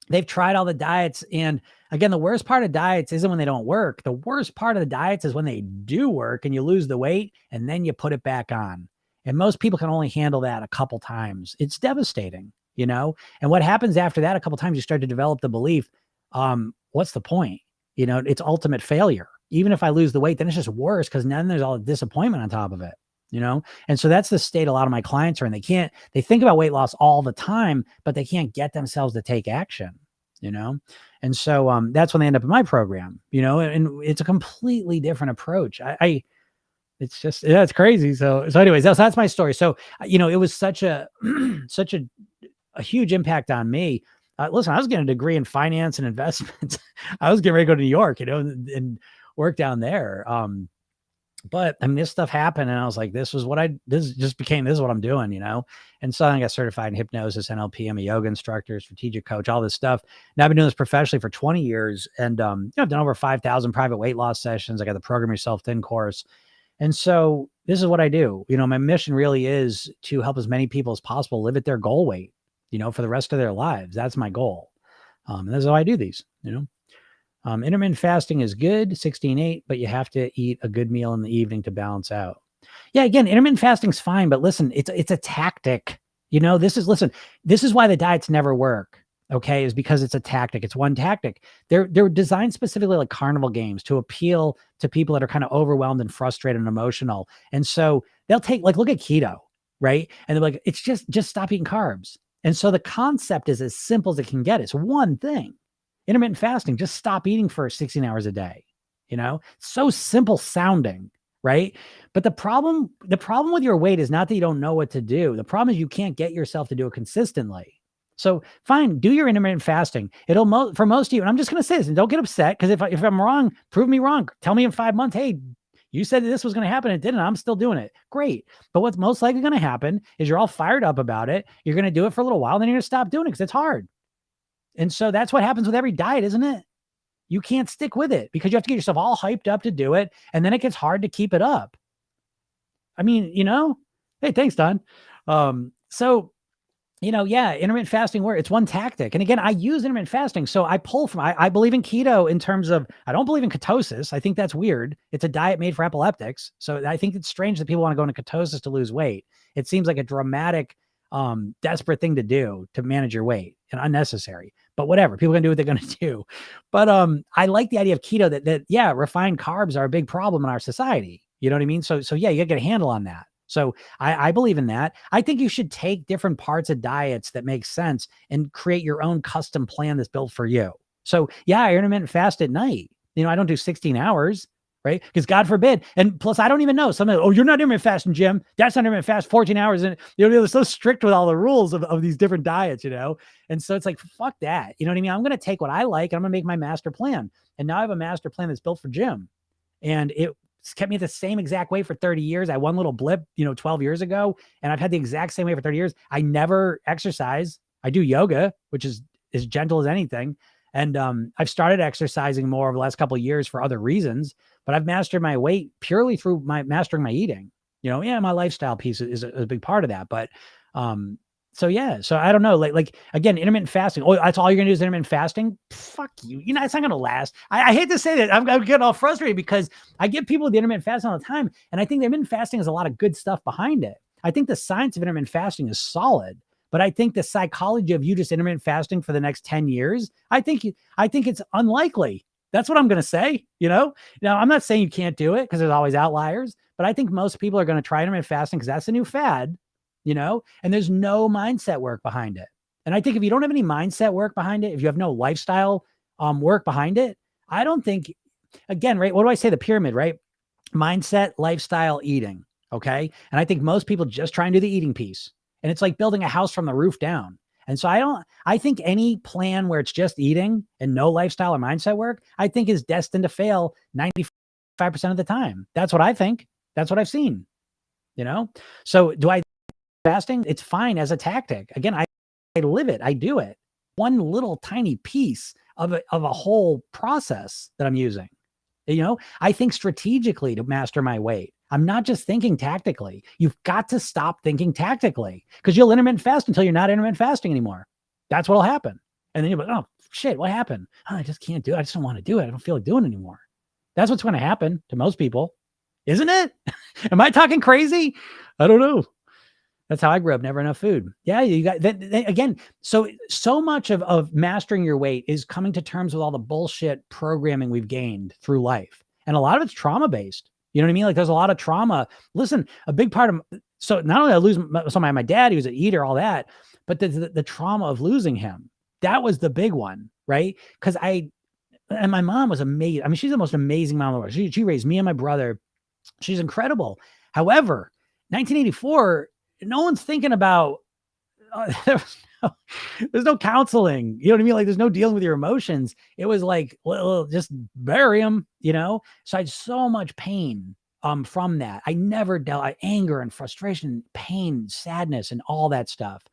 they've tried all the diets. And again, the worst part of diets isn't when they don't work. The worst part of the diets is when they do work and you lose the weight and then you put it back on. And most people can only handle that a couple times. It's devastating, And what happens after that, a couple times, you start to develop the belief, what's the point? It's ultimate failure. Even if I lose the weight, then it's just worse, because then there's all the disappointment on top of it. And so that's the state a lot of my clients are in. They think about weight loss all the time, but they can't get themselves to take action, And so that's when they end up in my program, and it's a completely different approach. It's just, yeah, it's crazy. So anyways, that's my story. So, it was such a huge impact on me. Listen, I was getting a degree in finance and investments. I was getting ready to go to New York, and work down there. But this stuff happened, and I was like, this is what I'm doing, And so I got certified in hypnosis, NLP. I'm a yoga instructor, strategic coach, all this stuff. Now I've been doing this professionally for 20 years. And, I've done over 5,000 private weight loss sessions. I got the Program Yourself Thin course. And so this is what I do. My mission really is to help as many people as possible live at their goal weight, for the rest of their lives. That's my goal. And that's how I do these, Intermittent fasting is good, 16-8, but you have to eat a good meal in the evening to balance out. Yeah, again, intermittent fasting's fine, but listen, it's a tactic. This is why the diets never work. Okay, is because it's a tactic. It's one tactic. They're designed specifically like carnival games to appeal to people that are kind of overwhelmed and frustrated and emotional. And so they'll take, like, look at keto, right? And they're like, it's just stop eating carbs. And so the concept is as simple as it can get. It's one thing. Intermittent fasting, just stop eating for 16 hours a day. So simple sounding, right? But the problem with your weight is not that you don't know what to do. The problem is you can't get yourself to do it consistently. So fine, do your intermittent fasting. It'll for most of you, and I'm just going to say this, and don't get upset, because if I'm wrong, prove me wrong. Tell me in 5 months, hey, you said this was going to happen. It didn't. I'm still doing it. Great. But what's most likely going to happen is you're all fired up about it. You're going to do it for a little while, then you're going to stop doing it because it's hard. And so that's what happens with every diet, isn't it? You can't stick with it because you have to get yourself all hyped up to do it. And then it gets hard to keep it up. I mean, hey, thanks, Don. Intermittent fasting it's one tactic. And again, I use intermittent fasting. So I pull from, I believe in keto in terms of, I don't believe in ketosis. I think that's weird. It's a diet made for epileptics. So I think it's strange that people want to go into ketosis to lose weight. It seems like a dramatic, desperate thing to do to manage your weight and unnecessary, but whatever, people can do what they're going to do. But, I like the idea of keto that refined carbs are a big problem in our society. You know what I mean? So yeah, you got to get a handle on that. So I believe in that. I think you should take different parts of diets that make sense and create your own custom plan that's built for you. So yeah, I intermittent fast at night. I don't do 16 hours, right? Because God forbid. And plus, I don't even know. You're not intermittent fasting, Jim. That's not intermittent fast, 14 hours. And they're so strict with all the rules of these different diets, And so it's like, fuck that. You know what I mean? I'm going to take what I like and I'm going to make my master plan. And now I have a master plan that's built for Jim. And it's kept me the same exact way for 30 years. I had one little blip, 12 years ago, and I've had the exact same way for 30 years. I never exercise. I do yoga, which is as gentle as anything. And I've started exercising more over the last couple of years for other reasons, but I've mastered my weight purely through mastering my eating. My lifestyle piece is a big part of that. But so I don't know, like again, intermittent fasting. Oh, that's all you're gonna do is intermittent fasting? Fuck you. It's not gonna last. I hate to say that. I'm getting all frustrated because I give people the intermittent fasting all the time, and I think the intermittent fasting has a lot of good stuff behind it. I think the science of intermittent fasting is solid, but I think the psychology of you just intermittent fasting for the next 10 years, I think it's unlikely. That's what I'm gonna say. Now I'm not saying you can't do it because there's always outliers, but I think most people are gonna try intermittent fasting because that's the new fad. And there's no mindset work behind it. And I think if you don't have any mindset work behind it, if you have no lifestyle work behind it, I don't think, again, right? What do I say? The pyramid, right? Mindset, lifestyle, eating. Okay. And I think most people just try and do the eating piece. And it's like building a house from the roof down. And so I think any plan where it's just eating and no lifestyle or mindset work, I think is destined to fail 95% of the time. That's what I think. That's what I've seen, So do I fasting? It's fine as a tactic. Again, I live it. I do it. One little tiny piece of a whole process that I'm using. I think strategically to master my weight. I'm not just thinking tactically. You've got to stop thinking tactically because you'll intermittent fast until you're not intermittent fasting anymore. That's what'll happen. And then you're like, oh shit, what happened? Oh, I just can't do it. I just don't want to do it. I don't feel like doing it anymore. That's what's going to happen to most people, isn't it? Am I talking crazy? I don't know. That's how I grew up. Never enough food. Yeah, you got that again. So much of mastering your weight is coming to terms with all the bullshit programming we've gained through life, and a lot of it's trauma based. You know what I mean? Like there's a lot of trauma. Listen, a big part of so not only I lose my dad, he was an eater, all that, but the trauma of losing him, that was the big one, right? Because and my mom was amazing. I mean, she's the most amazing mom in the world. She raised me and my brother. She's incredible. However, 1984. No one's thinking about, there's no counseling. You know what I mean? Like there's no dealing with your emotions. It was like, well, just bury them, So I had so much pain from that. I never dealt anger and frustration, pain, sadness, and all that stuff.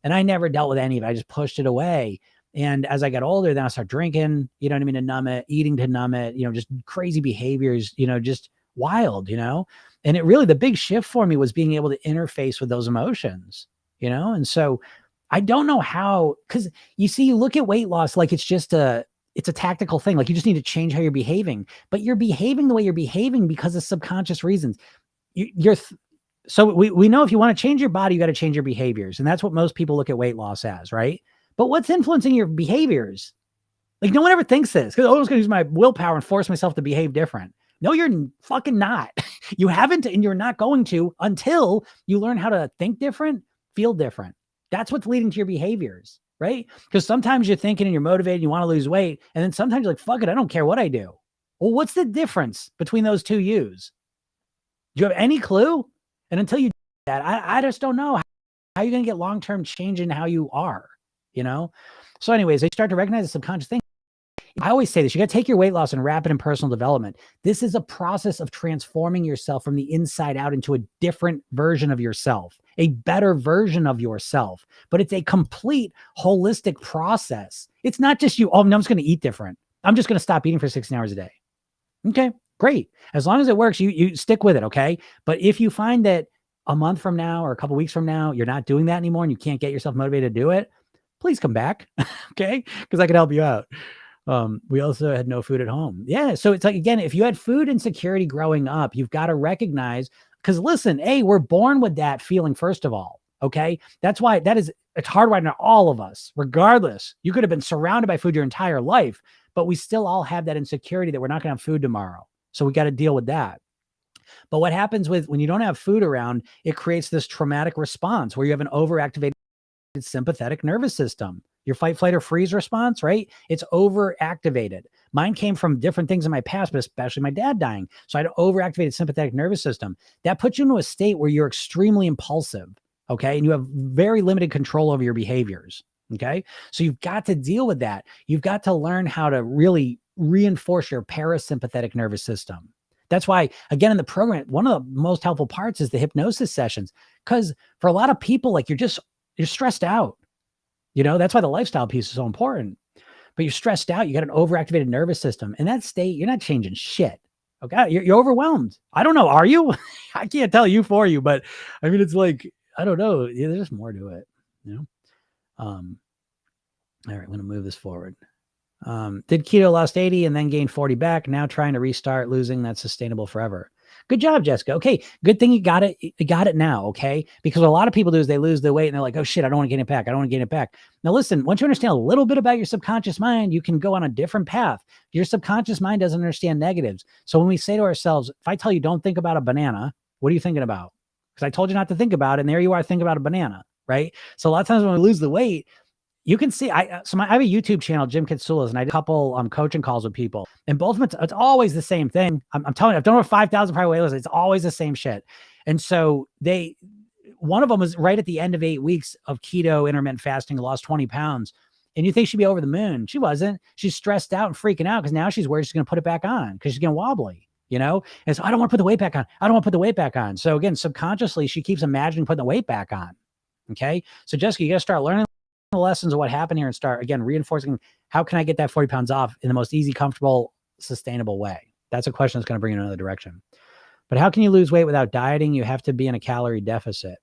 And I never dealt with any of it. I just pushed it away. And as I got older, then I started drinking, to numb it, eating to numb it, just crazy behaviors, just wild, And it really, the big shift for me was being able to interface with those emotions, And so I don't know how, because you look at weight loss like it's a tactical thing. Like you just need to change how you're behaving, but you're behaving the way you're behaving because of subconscious reasons. So we know if you want to change your body, you got to change your behaviors. And that's what most people look at weight loss as, right? But what's influencing your behaviors? Like no one ever thinks this because I was going to use my willpower and force myself to behave different. No, you're fucking not. You haven't, and you're not going to until you learn how to think different, feel different. That's what's leading to your behaviors, right? Because sometimes you're thinking and you're motivated, you want to lose weight, and then sometimes you're like, fuck it, I don't care what I do. Well, what's the difference between those two yous? Do you have any clue? And until you do that, I just don't know how you're going to get long-term change in how you are, you know? So anyways, they start to recognize the subconscious thing. I always say this, you got to take your weight loss and wrap it in personal development. This is a process of transforming yourself from the inside out into a different version of yourself, a better version of yourself, but it's a complete holistic process. It's not just you, oh, no, I'm just going to eat different. I'm just going to stop eating for 16 hours a day. Okay, great. As long as it works, you stick with it. Okay. But if you find that a month from now or a couple weeks from now, you're not doing that anymore and you can't get yourself motivated to do it, please come back. Okay. Because I can help you out. We also had no food at home. Yeah. So it's like, again, if you had food insecurity growing up, you've got to recognize, because listen, hey, we're born with that feeling, first of all. Okay. That's why it's hardwired in all of us, regardless. You could have been surrounded by food your entire life, but we still all have that insecurity that we're not going to have food tomorrow. So we got to deal with that. But what happens when you don't have food around, it creates this traumatic response where you have an overactivated sympathetic nervous system. Your fight, flight, or freeze response, right? It's overactivated. Mine came from different things in my past, but especially my dad dying. So I had an overactivated sympathetic nervous system. That puts you into a state where you're extremely impulsive, okay? And you have very limited control over your behaviors, okay? So you've got to deal with that. You've got to learn how to really reinforce your parasympathetic nervous system. That's why, again, in the program, one of the most helpful parts is the hypnosis sessions. Because for a lot of people, like you're stressed out. You know, that's why the lifestyle piece is so important. But you're stressed out. You got an overactivated nervous system. In that state, you're not changing shit. Okay. You're overwhelmed. I don't know. Are you? I can't tell you for you, but I mean, it's like, I don't know. Yeah, there's just more to it. You know? All right. I'm going to move this forward. Did keto, lost 80 and then gained 40 back. Now trying to restart, losing. That's sustainable forever. Good job, Jessica. Okay. Good thing you got it. You got it now. Okay. Because what a lot of people do is they lose the weight and they're like, oh shit, I don't want to gain it back. I don't want to gain it back. Now listen, once you understand a little bit about your subconscious mind, you can go on a different path. Your subconscious mind doesn't understand negatives. So when we say to ourselves, if I tell you don't think about a banana, what are you thinking about? Because I told you not to think about it. And there you are thinking about a banana. Right. So a lot of times when we lose the weight, you can see, I have a YouTube channel, Jim Kitsulas, and I did a couple coaching calls with people, and both of them, it's always the same thing. I'm telling you, I've done over 5,000 private weight loss. It's always the same shit. And so one of them was right at the end of 8 weeks of keto intermittent fasting, lost 20 pounds. And you think she'd be over the moon. She wasn't. She's stressed out and freaking out because now she's worried she's going to put it back on because she's getting wobbly, you know? And so I don't want to put the weight back on. I don't want to put the weight back on. So again, subconsciously, she keeps imagining putting the weight back on. Okay. So Jessica, you got to start learning the lessons of what happened here and start again reinforcing how can I get that 40 pounds off in the most easy, comfortable, sustainable way. That's a question that's going to bring you in another direction. But how can you lose weight without dieting? You have to be in a calorie deficit.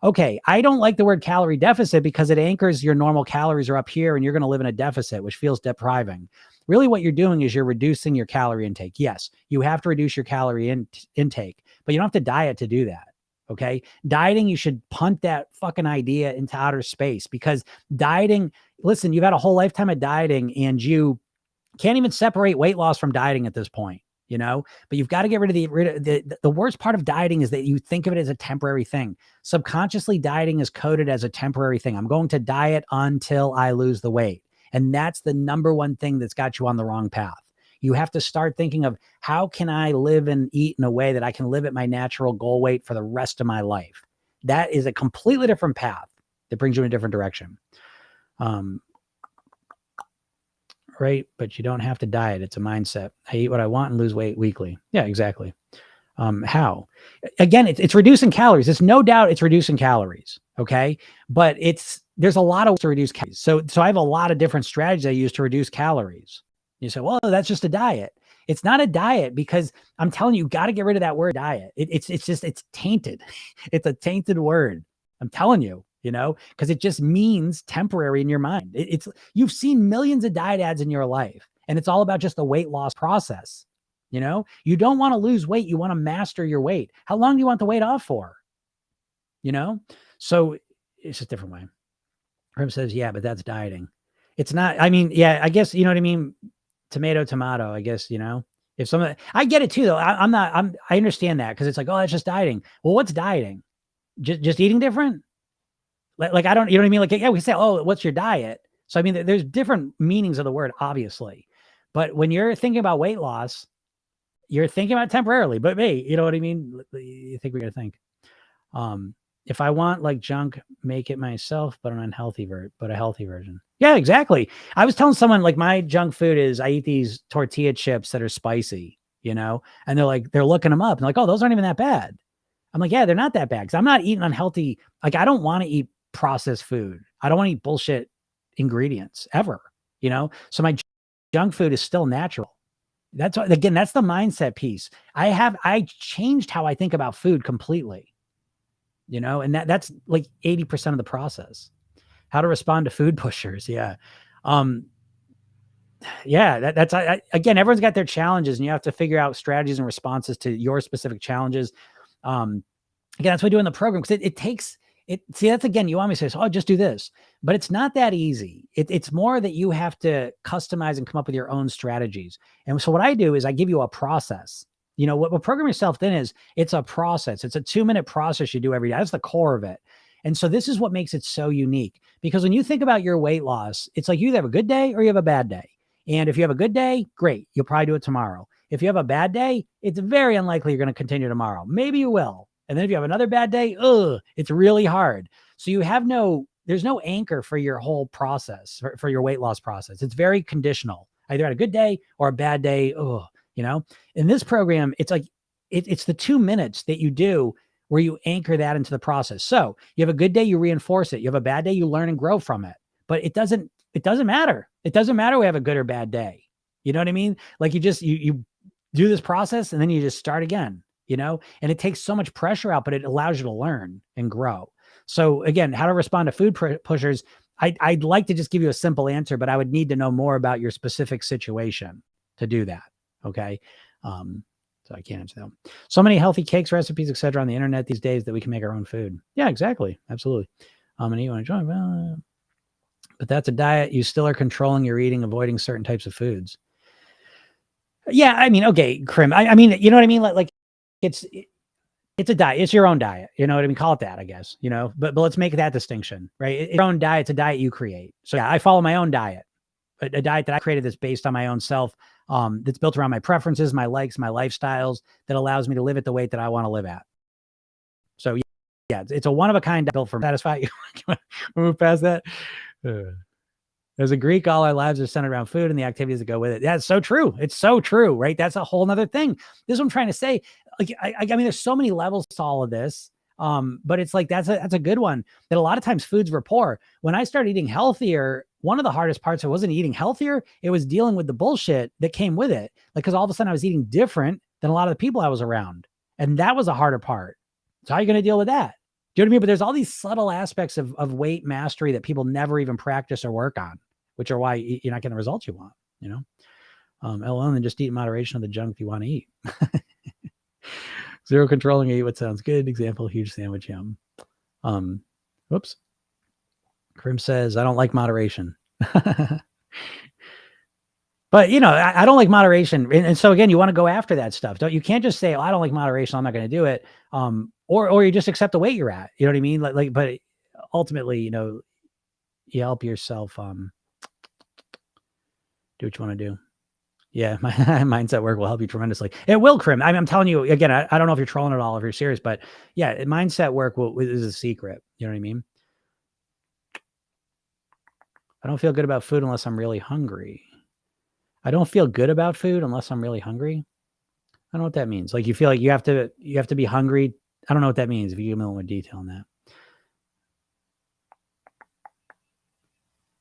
Okay, I don't like the word calorie deficit because it anchors your normal calories are up here and you're going to live in a deficit, which feels depriving. Really what you're doing is you're reducing your calorie intake. Yes, you have to reduce your calorie intake, but you don't have to diet to do that. Okay. Dieting, you should punt that fucking idea into outer space because dieting, listen, you've had a whole lifetime of dieting and you can't even separate weight loss from dieting at this point, you know, but you've got to get rid of the worst part of dieting is that you think of it as a temporary thing. Subconsciously, dieting is coded as a temporary thing. I'm going to diet until I lose the weight. And that's the number one thing that's got you on the wrong path. You have to start thinking of how can I live and eat in a way that I can live at my natural goal weight for the rest of my life. That is a completely different path that brings you in a different direction. Right. But you don't have to diet. It's a mindset. I eat what I want and lose weight weekly. Yeah, exactly. How? Again, it's reducing calories. It's no doubt it's reducing calories. Okay. But there's a lot of ways to reduce calories. So I have a lot of different strategies I use to reduce calories. You say, well, that's just a diet. It's not a diet because I'm telling you, got to get rid of that word diet. It's tainted. It's a tainted word. I'm telling you, you know, because it just means temporary in your mind. You've seen millions of diet ads in your life and it's all about just the weight loss process. You know, you don't want to lose weight. You want to master your weight. How long do you want the weight off for? You know, so it's just a different way. Prim says, yeah, but that's dieting. It's not, I mean, yeah, I guess, you know what I mean? Tomato, I guess, you know, If someone, I get it too, though. I understand that because it's like, oh, it's just dieting. Well, what's dieting? Just eating different? Like, I don't, you know what I mean? Like, yeah, we say, oh, what's your diet? So, I mean, there's different meanings of the word, obviously. But when you're thinking about weight loss, you're thinking about temporarily, but hey, you know what I mean? You think we're going to think. If I want like junk, make it myself, but an unhealthy but a healthy version. Yeah, exactly. I was telling someone like my junk food is I eat these tortilla chips that are spicy, you know, and they're looking them up and like, oh, those aren't even that bad. I'm like, yeah, they're not that bad because I'm not eating unhealthy. Like, I don't want to eat processed food. I don't want to eat bullshit ingredients ever, you know? So my junk food is still natural. That's the mindset piece. I changed how I think about food completely. You know, and that's like 80% of the process. How to respond to food pushers. Yeah. Yeah, that's again, everyone's got their challenges and you have to figure out strategies and responses to your specific challenges. Again, that's what we do in the program because it takes it. See, that's again, you want me to say, oh, just do this, but it's not that easy. It's more that you have to customize and come up with your own strategies. And so what I do is I give you a process. You know, what Program Yourself Thin is, it's a process. It's a 2-minute process you do every day. That's the core of it. And so this is what makes it so unique because when you think about your weight loss, it's like you either have a good day or you have a bad day. And if you have a good day, great. You'll probably do it tomorrow. If you have a bad day, it's very unlikely you're going to continue tomorrow. Maybe you will. And then if you have another bad day, it's really hard. So there's no anchor for your whole process, for your weight loss process. It's very conditional. Either had a good day or a bad day. You know, in this program, it's like, it's the 2 minutes that you do where you anchor that into the process. So you have a good day, you reinforce it. You have a bad day, you learn and grow from it. But it doesn't matter. It doesn't matter we have a good or bad day. You know what I mean? Like you do this process and then you just start again, you know, and it takes so much pressure out, but it allows you to learn and grow. So again, how to respond to food pushers. I'd like to just give you a simple answer, but I would need to know more about your specific situation to do that. Okay. So I can't answer them. So many healthy cakes, recipes, etc. on the internet these days that we can make our own food. Yeah, exactly. Absolutely. And you want to join, but that's a diet. You still are controlling your eating, avoiding certain types of foods. Yeah. I mean, okay, Krim. I mean, you know what I mean? Like it's a diet. It's your own diet. You know what I mean? Call it that, I guess, you know, but let's make that distinction, right? It's your own diet. It's a diet you create. So yeah, I follow my own diet, a diet that I created that's based on my own self. That's built around my preferences, my likes, my lifestyles, that allows me to live at the weight that I want to live at. So yeah, it's a one-of-a-kind built for satisfy you. Move past that. As a Greek, all our lives are centered around food and the activities that go with it. That's so true. It's so true, right? That's a whole nother thing. This is what I'm trying to say. Like, I mean, there's so many levels to all of this. But it's like, that's a good one, that a lot of times foods rapport. When I started eating healthier, one of the hardest parts, it wasn't eating healthier. It was dealing with the bullshit that came with it. Like, cause all of a sudden I was eating different than a lot of the people I was around. And that was a harder part. So how are you going to deal with that? Do you know what I mean? But there's all these subtle aspects of weight mastery that people never even practice or work on, which are why you're not getting the results you want, you know? LOL, and just eat in moderation of the junk you want to eat. Zero controlling, eat what sounds good. Example, huge sandwich, yum. Whoops. Krim says, I don't like moderation. But, you know, I don't like moderation. And so, again, you want to go after that stuff. You can't just say, oh, I don't like moderation, I'm not going to do it. Or you just accept the weight you're at. You know what I mean? But ultimately, you know, you help yourself do what you want to do. Yeah, my mindset work will help you tremendously. It will, Krim. I'm telling you, again, I don't know if you're trolling at all, if you're serious, but yeah, mindset work is a secret. You know what I mean? I don't feel good about food unless I'm really hungry. I don't feel good about food unless I'm really hungry. I don't know what that means. Like, you feel like you have to be hungry. I don't know what that means. If you give me a little more detail on that.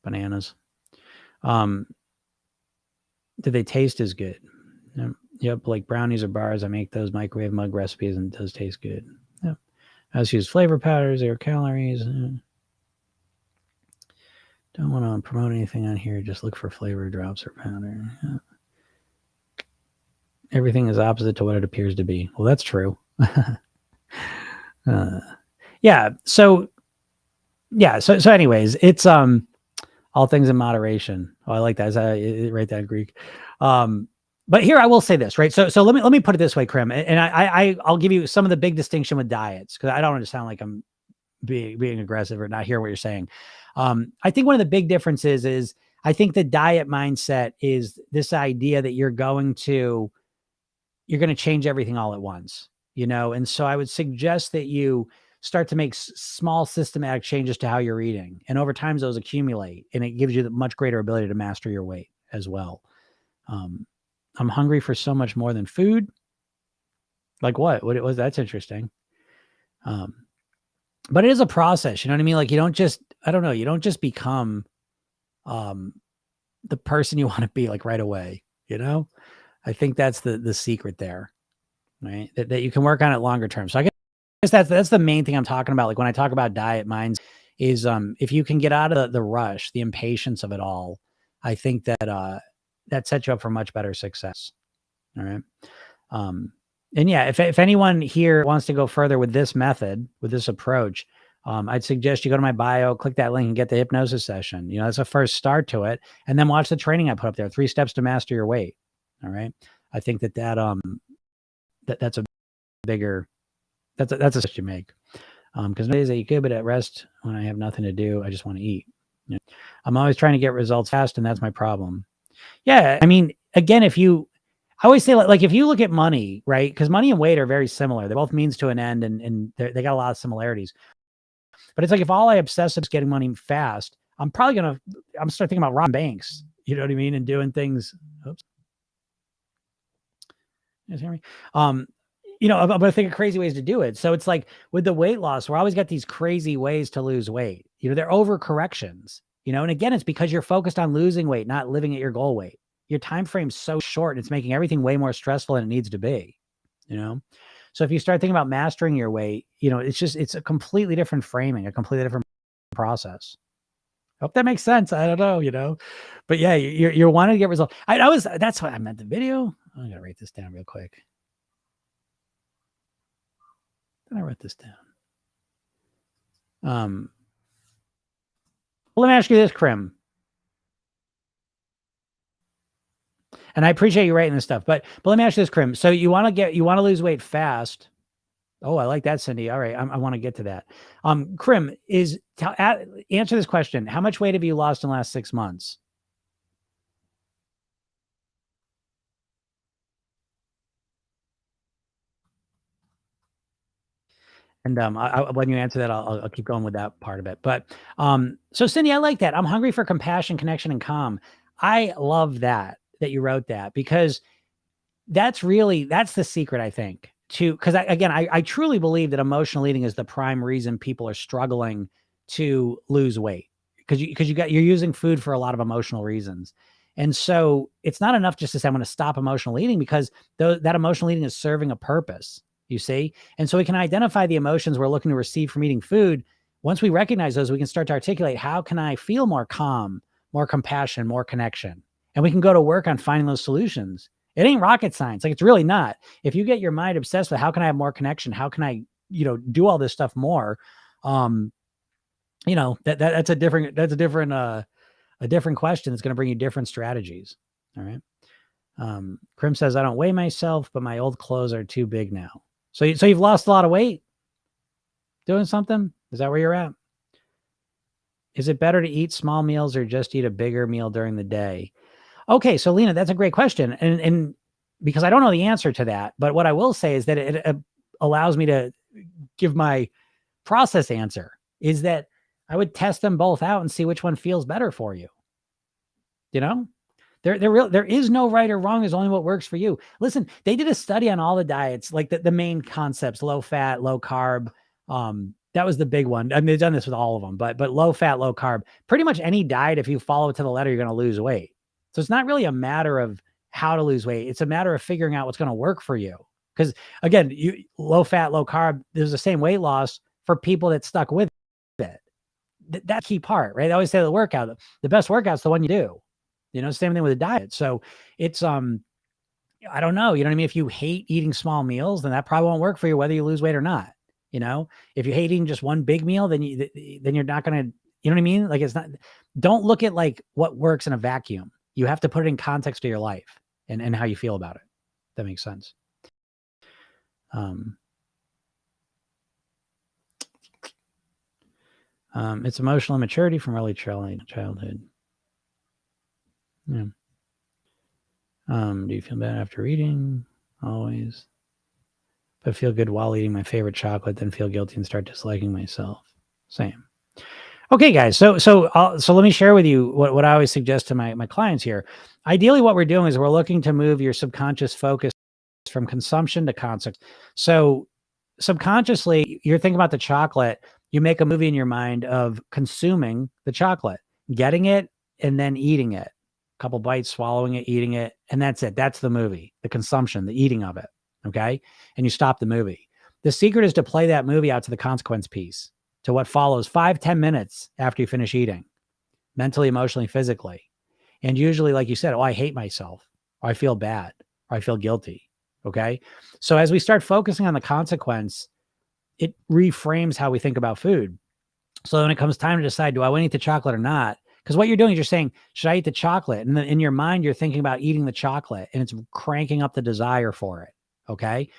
Bananas. Do they taste as good? Yep, like brownies or bars. I make those microwave mug recipes and it does taste good. Yep. I just use flavor powders, 0 calories. Don't want to promote anything on here. Just look for flavor drops or powder. Yep. Everything is opposite to what it appears to be. Well, that's true. Yeah. So anyways, it's all things in moderation. Oh, I like that. I write that in Greek. But here I will say this, right? So let me put it this way, Krim, and I'll give you some of the big distinction with diets because I don't want to sound like I'm being aggressive or not hear what you're saying. I think one of the big differences is I think the diet mindset is this idea that you're going to change everything all at once, you know? And so I would suggest that you start to make small systematic changes to how you're eating. And over time, those accumulate and it gives you the much greater ability to master your weight as well. Um, I'm hungry for so much more than food. Like what? What it was? That's interesting. Um, but it is a process. You know what I mean? Like you don't just, I don't know, you don't just become um, the person you want to be like right away. You know, I think that's the secret there, right? That you can work on it longer term. So I guess that's the main thing I'm talking about. Like when I talk about diet minds is if you can get out of the rush, the impatience of it all, I think that sets you up for much better success. All right. Um, and yeah, if anyone here wants to go further with this method, with this approach, I'd suggest you go to my bio, click that link and get the hypnosis session. You know, that's a first start to it. And then watch the training I put up there, 3 steps to master your weight. All right. I think that's a bigger, that's a switch you make. Because days that you could, but at rest when I have nothing to do, I just want to eat. You know? I'm always trying to get results fast, and that's my problem. Yeah, I mean, again, I always say like if you look at money, right? Because money and weight are very similar. They're both means to an end, and they got a lot of similarities. But it's like if all I obsess is getting money fast, I'm start thinking about robbing banks. You know what I mean? And doing things. Oops. You guys hear me? You know, I'm going to think of crazy ways to do it. So it's like with the weight loss, we're always got these crazy ways to lose weight. You know, they're overcorrections, you know, and again, it's because you're focused on losing weight, not living at your goal weight. Your time frame's so short, it's making everything way more stressful than it needs to be, you know? So if you start thinking about mastering your weight, you know, it's a completely different framing, a completely different process. Hope that makes sense. I don't know, you know, but yeah, you're wanting to get results. That's what I meant the video. I'm going to write this down real quick. I wrote this down. Well, let me ask you this, Krim. And I appreciate you writing this stuff, but let me ask you this, Krim. So you want to lose weight fast. Oh, I like that, Cindy. All right. I want to get to that. Krim, answer this question. How much weight have you lost in the last 6 months? And when you answer that, I'll keep going with that part of it. But so Cindy, I like that. I'm hungry for compassion, connection, and calm. I love that you wrote that because that's the secret, I think, because I truly believe that emotional eating is the prime reason people are struggling to lose weight because you're using food for a lot of emotional reasons. And so it's not enough just to say, I'm going to stop emotional eating because that emotional eating is serving a purpose, you see? And so we can identify the emotions we're looking to receive from eating food. Once we recognize those, we can start to articulate, how can I feel more calm, more compassion, more connection? And we can go to work on finding those solutions. It ain't rocket science. Like it's really not. If you get your mind obsessed with how can I have more connection? How can I, do all this stuff more? That's a different question. That's going to bring you different strategies. All right. Krim says, I don't weigh myself, but my old clothes are too big now. So you've lost a lot of weight doing something. Is that where you're at? Is it better to eat small meals or just eat a bigger meal during the day? Okay, so Lena, that's a great question. And because I don't know the answer to that, but what I will say is that it allows me to give my process answer is that I would test them both out and see which one feels better for you. You know, there is no right or wrong. There's only what works for you. Listen, they did a study on all the diets, like the main concepts, low fat, low carb. That was the big one. I mean, they've done this with all of them, but low fat, low carb, pretty much any diet, if you follow it to the letter, you're going to lose weight. So it's not really a matter of how to lose weight. It's a matter of figuring out what's going to work for you. Because again, low fat, low carb, there's the same weight loss for people that stuck with it. That key part, right? I always say the workout, the best workout's the one you do. Same thing with a diet. So it's, I don't know. You know what I mean? If you hate eating small meals, then that probably won't work for you, whether you lose weight or not. If you hate eating just one big meal, then you're not going to, you know what I mean? Like don't look at like what works in a vacuum. You have to put it in context to your life and how you feel about it. That makes sense. It's emotional immaturity from early childhood. Yeah. Do you feel bad after eating? Always. But feel good while eating my favorite chocolate, then feel guilty and start disliking myself. Same. Okay, guys. So let me share with you what I always suggest to my clients here. Ideally, what we're doing is we're looking to move your subconscious focus from consumption to consequence. So subconsciously, you're thinking about the chocolate. You make a movie in your mind of consuming the chocolate, getting it, and then eating it. A couple bites, swallowing it, eating it, and that's it. That's the movie, the consumption, the eating of it. Okay. And you stop the movie. The secret is to play that movie out to the consequence piece, to what follows 5-10 minutes after you finish eating, mentally, emotionally, physically. And usually, like you said, oh, I hate myself, or I feel bad, or I feel guilty. Okay. So as we start focusing on the consequence, it reframes how we think about food. So when it comes time to decide, do I want to eat the chocolate or not? Because what you're doing is you're saying, should I eat the chocolate? And then in your mind, you're thinking about eating the chocolate, and it's cranking up the desire for it. Okay.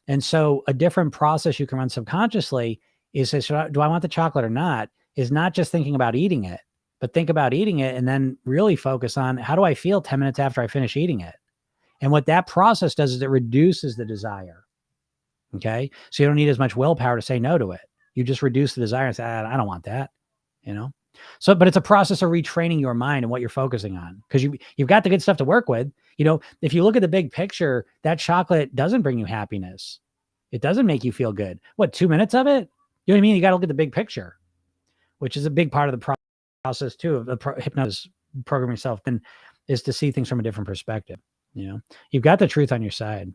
And so a different process you can run subconsciously is, do I want the chocolate or not? Is not just thinking about eating it, but think about eating it and then really focus on, how do I feel 10 minutes after I finish eating it? And what that process does is it reduces the desire. Okay. So you don't need as much willpower to say no to it. You just reduce the desire and say, I don't want that, you know? So, but it's a process of retraining your mind and what you're focusing on, because you've got the good stuff to work with. You know, if you look at the big picture, that chocolate doesn't bring you happiness. It doesn't make you feel good. What, 2 minutes of it? You know what I mean? You got to look at the big picture, which is a big part of the process too, of the hypnosis program yourself, then, is to see things from a different perspective. You know, you've got the truth on your side.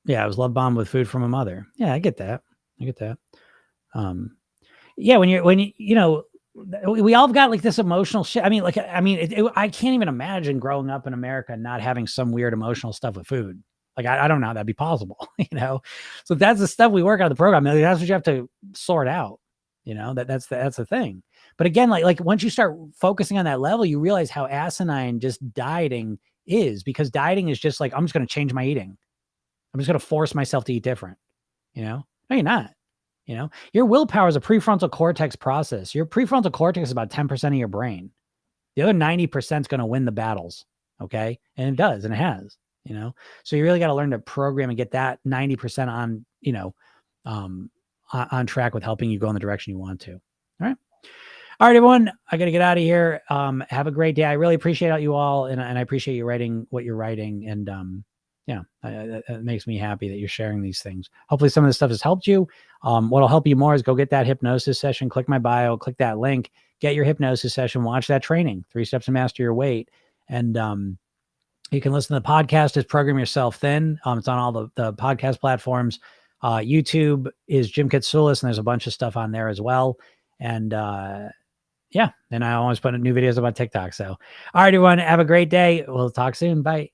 Yeah, I was love bombed with food from a mother. Yeah, I get that. Yeah, when you know, we all got like this emotional shit. I mean, I can't even imagine growing up in America and not having some weird emotional stuff with food. Like, I don't know how that'd be possible, you know? So that's the stuff we work out of the program. Like, that's what you have to sort out, you know, that's the thing. But again, like once you start focusing on that level, you realize how asinine just dieting is, because dieting is just like, I'm just going to change my eating. I'm just going to force myself to eat different, you know? No, you're not. You know, your willpower is a prefrontal cortex process. Your prefrontal cortex is about 10% of your brain. The other 90% is going to win the battles. Okay. And it does. And it has, you know, so you really got to learn to program and get that 90% on, you know, on track with helping you go in the direction you want to. All right. All right, everyone, I got to get out of here. Have a great day. I really appreciate you all. And I appreciate you writing what you're writing. And, yeah, it makes me happy that you're sharing these things. Hopefully some of this stuff has helped you. What'll help you more is go get that hypnosis session, click my bio, click that link, get your hypnosis session, watch that training, 3 Steps to Master Your Weight. And you can listen to the podcast as Program Yourself Thin. It's on all the podcast platforms. YouTube is Jim Katsoulis, and there's a bunch of stuff on there as well. And yeah, and I always put new videos about TikTok. So, all right, everyone, have a great day. We'll talk soon. Bye.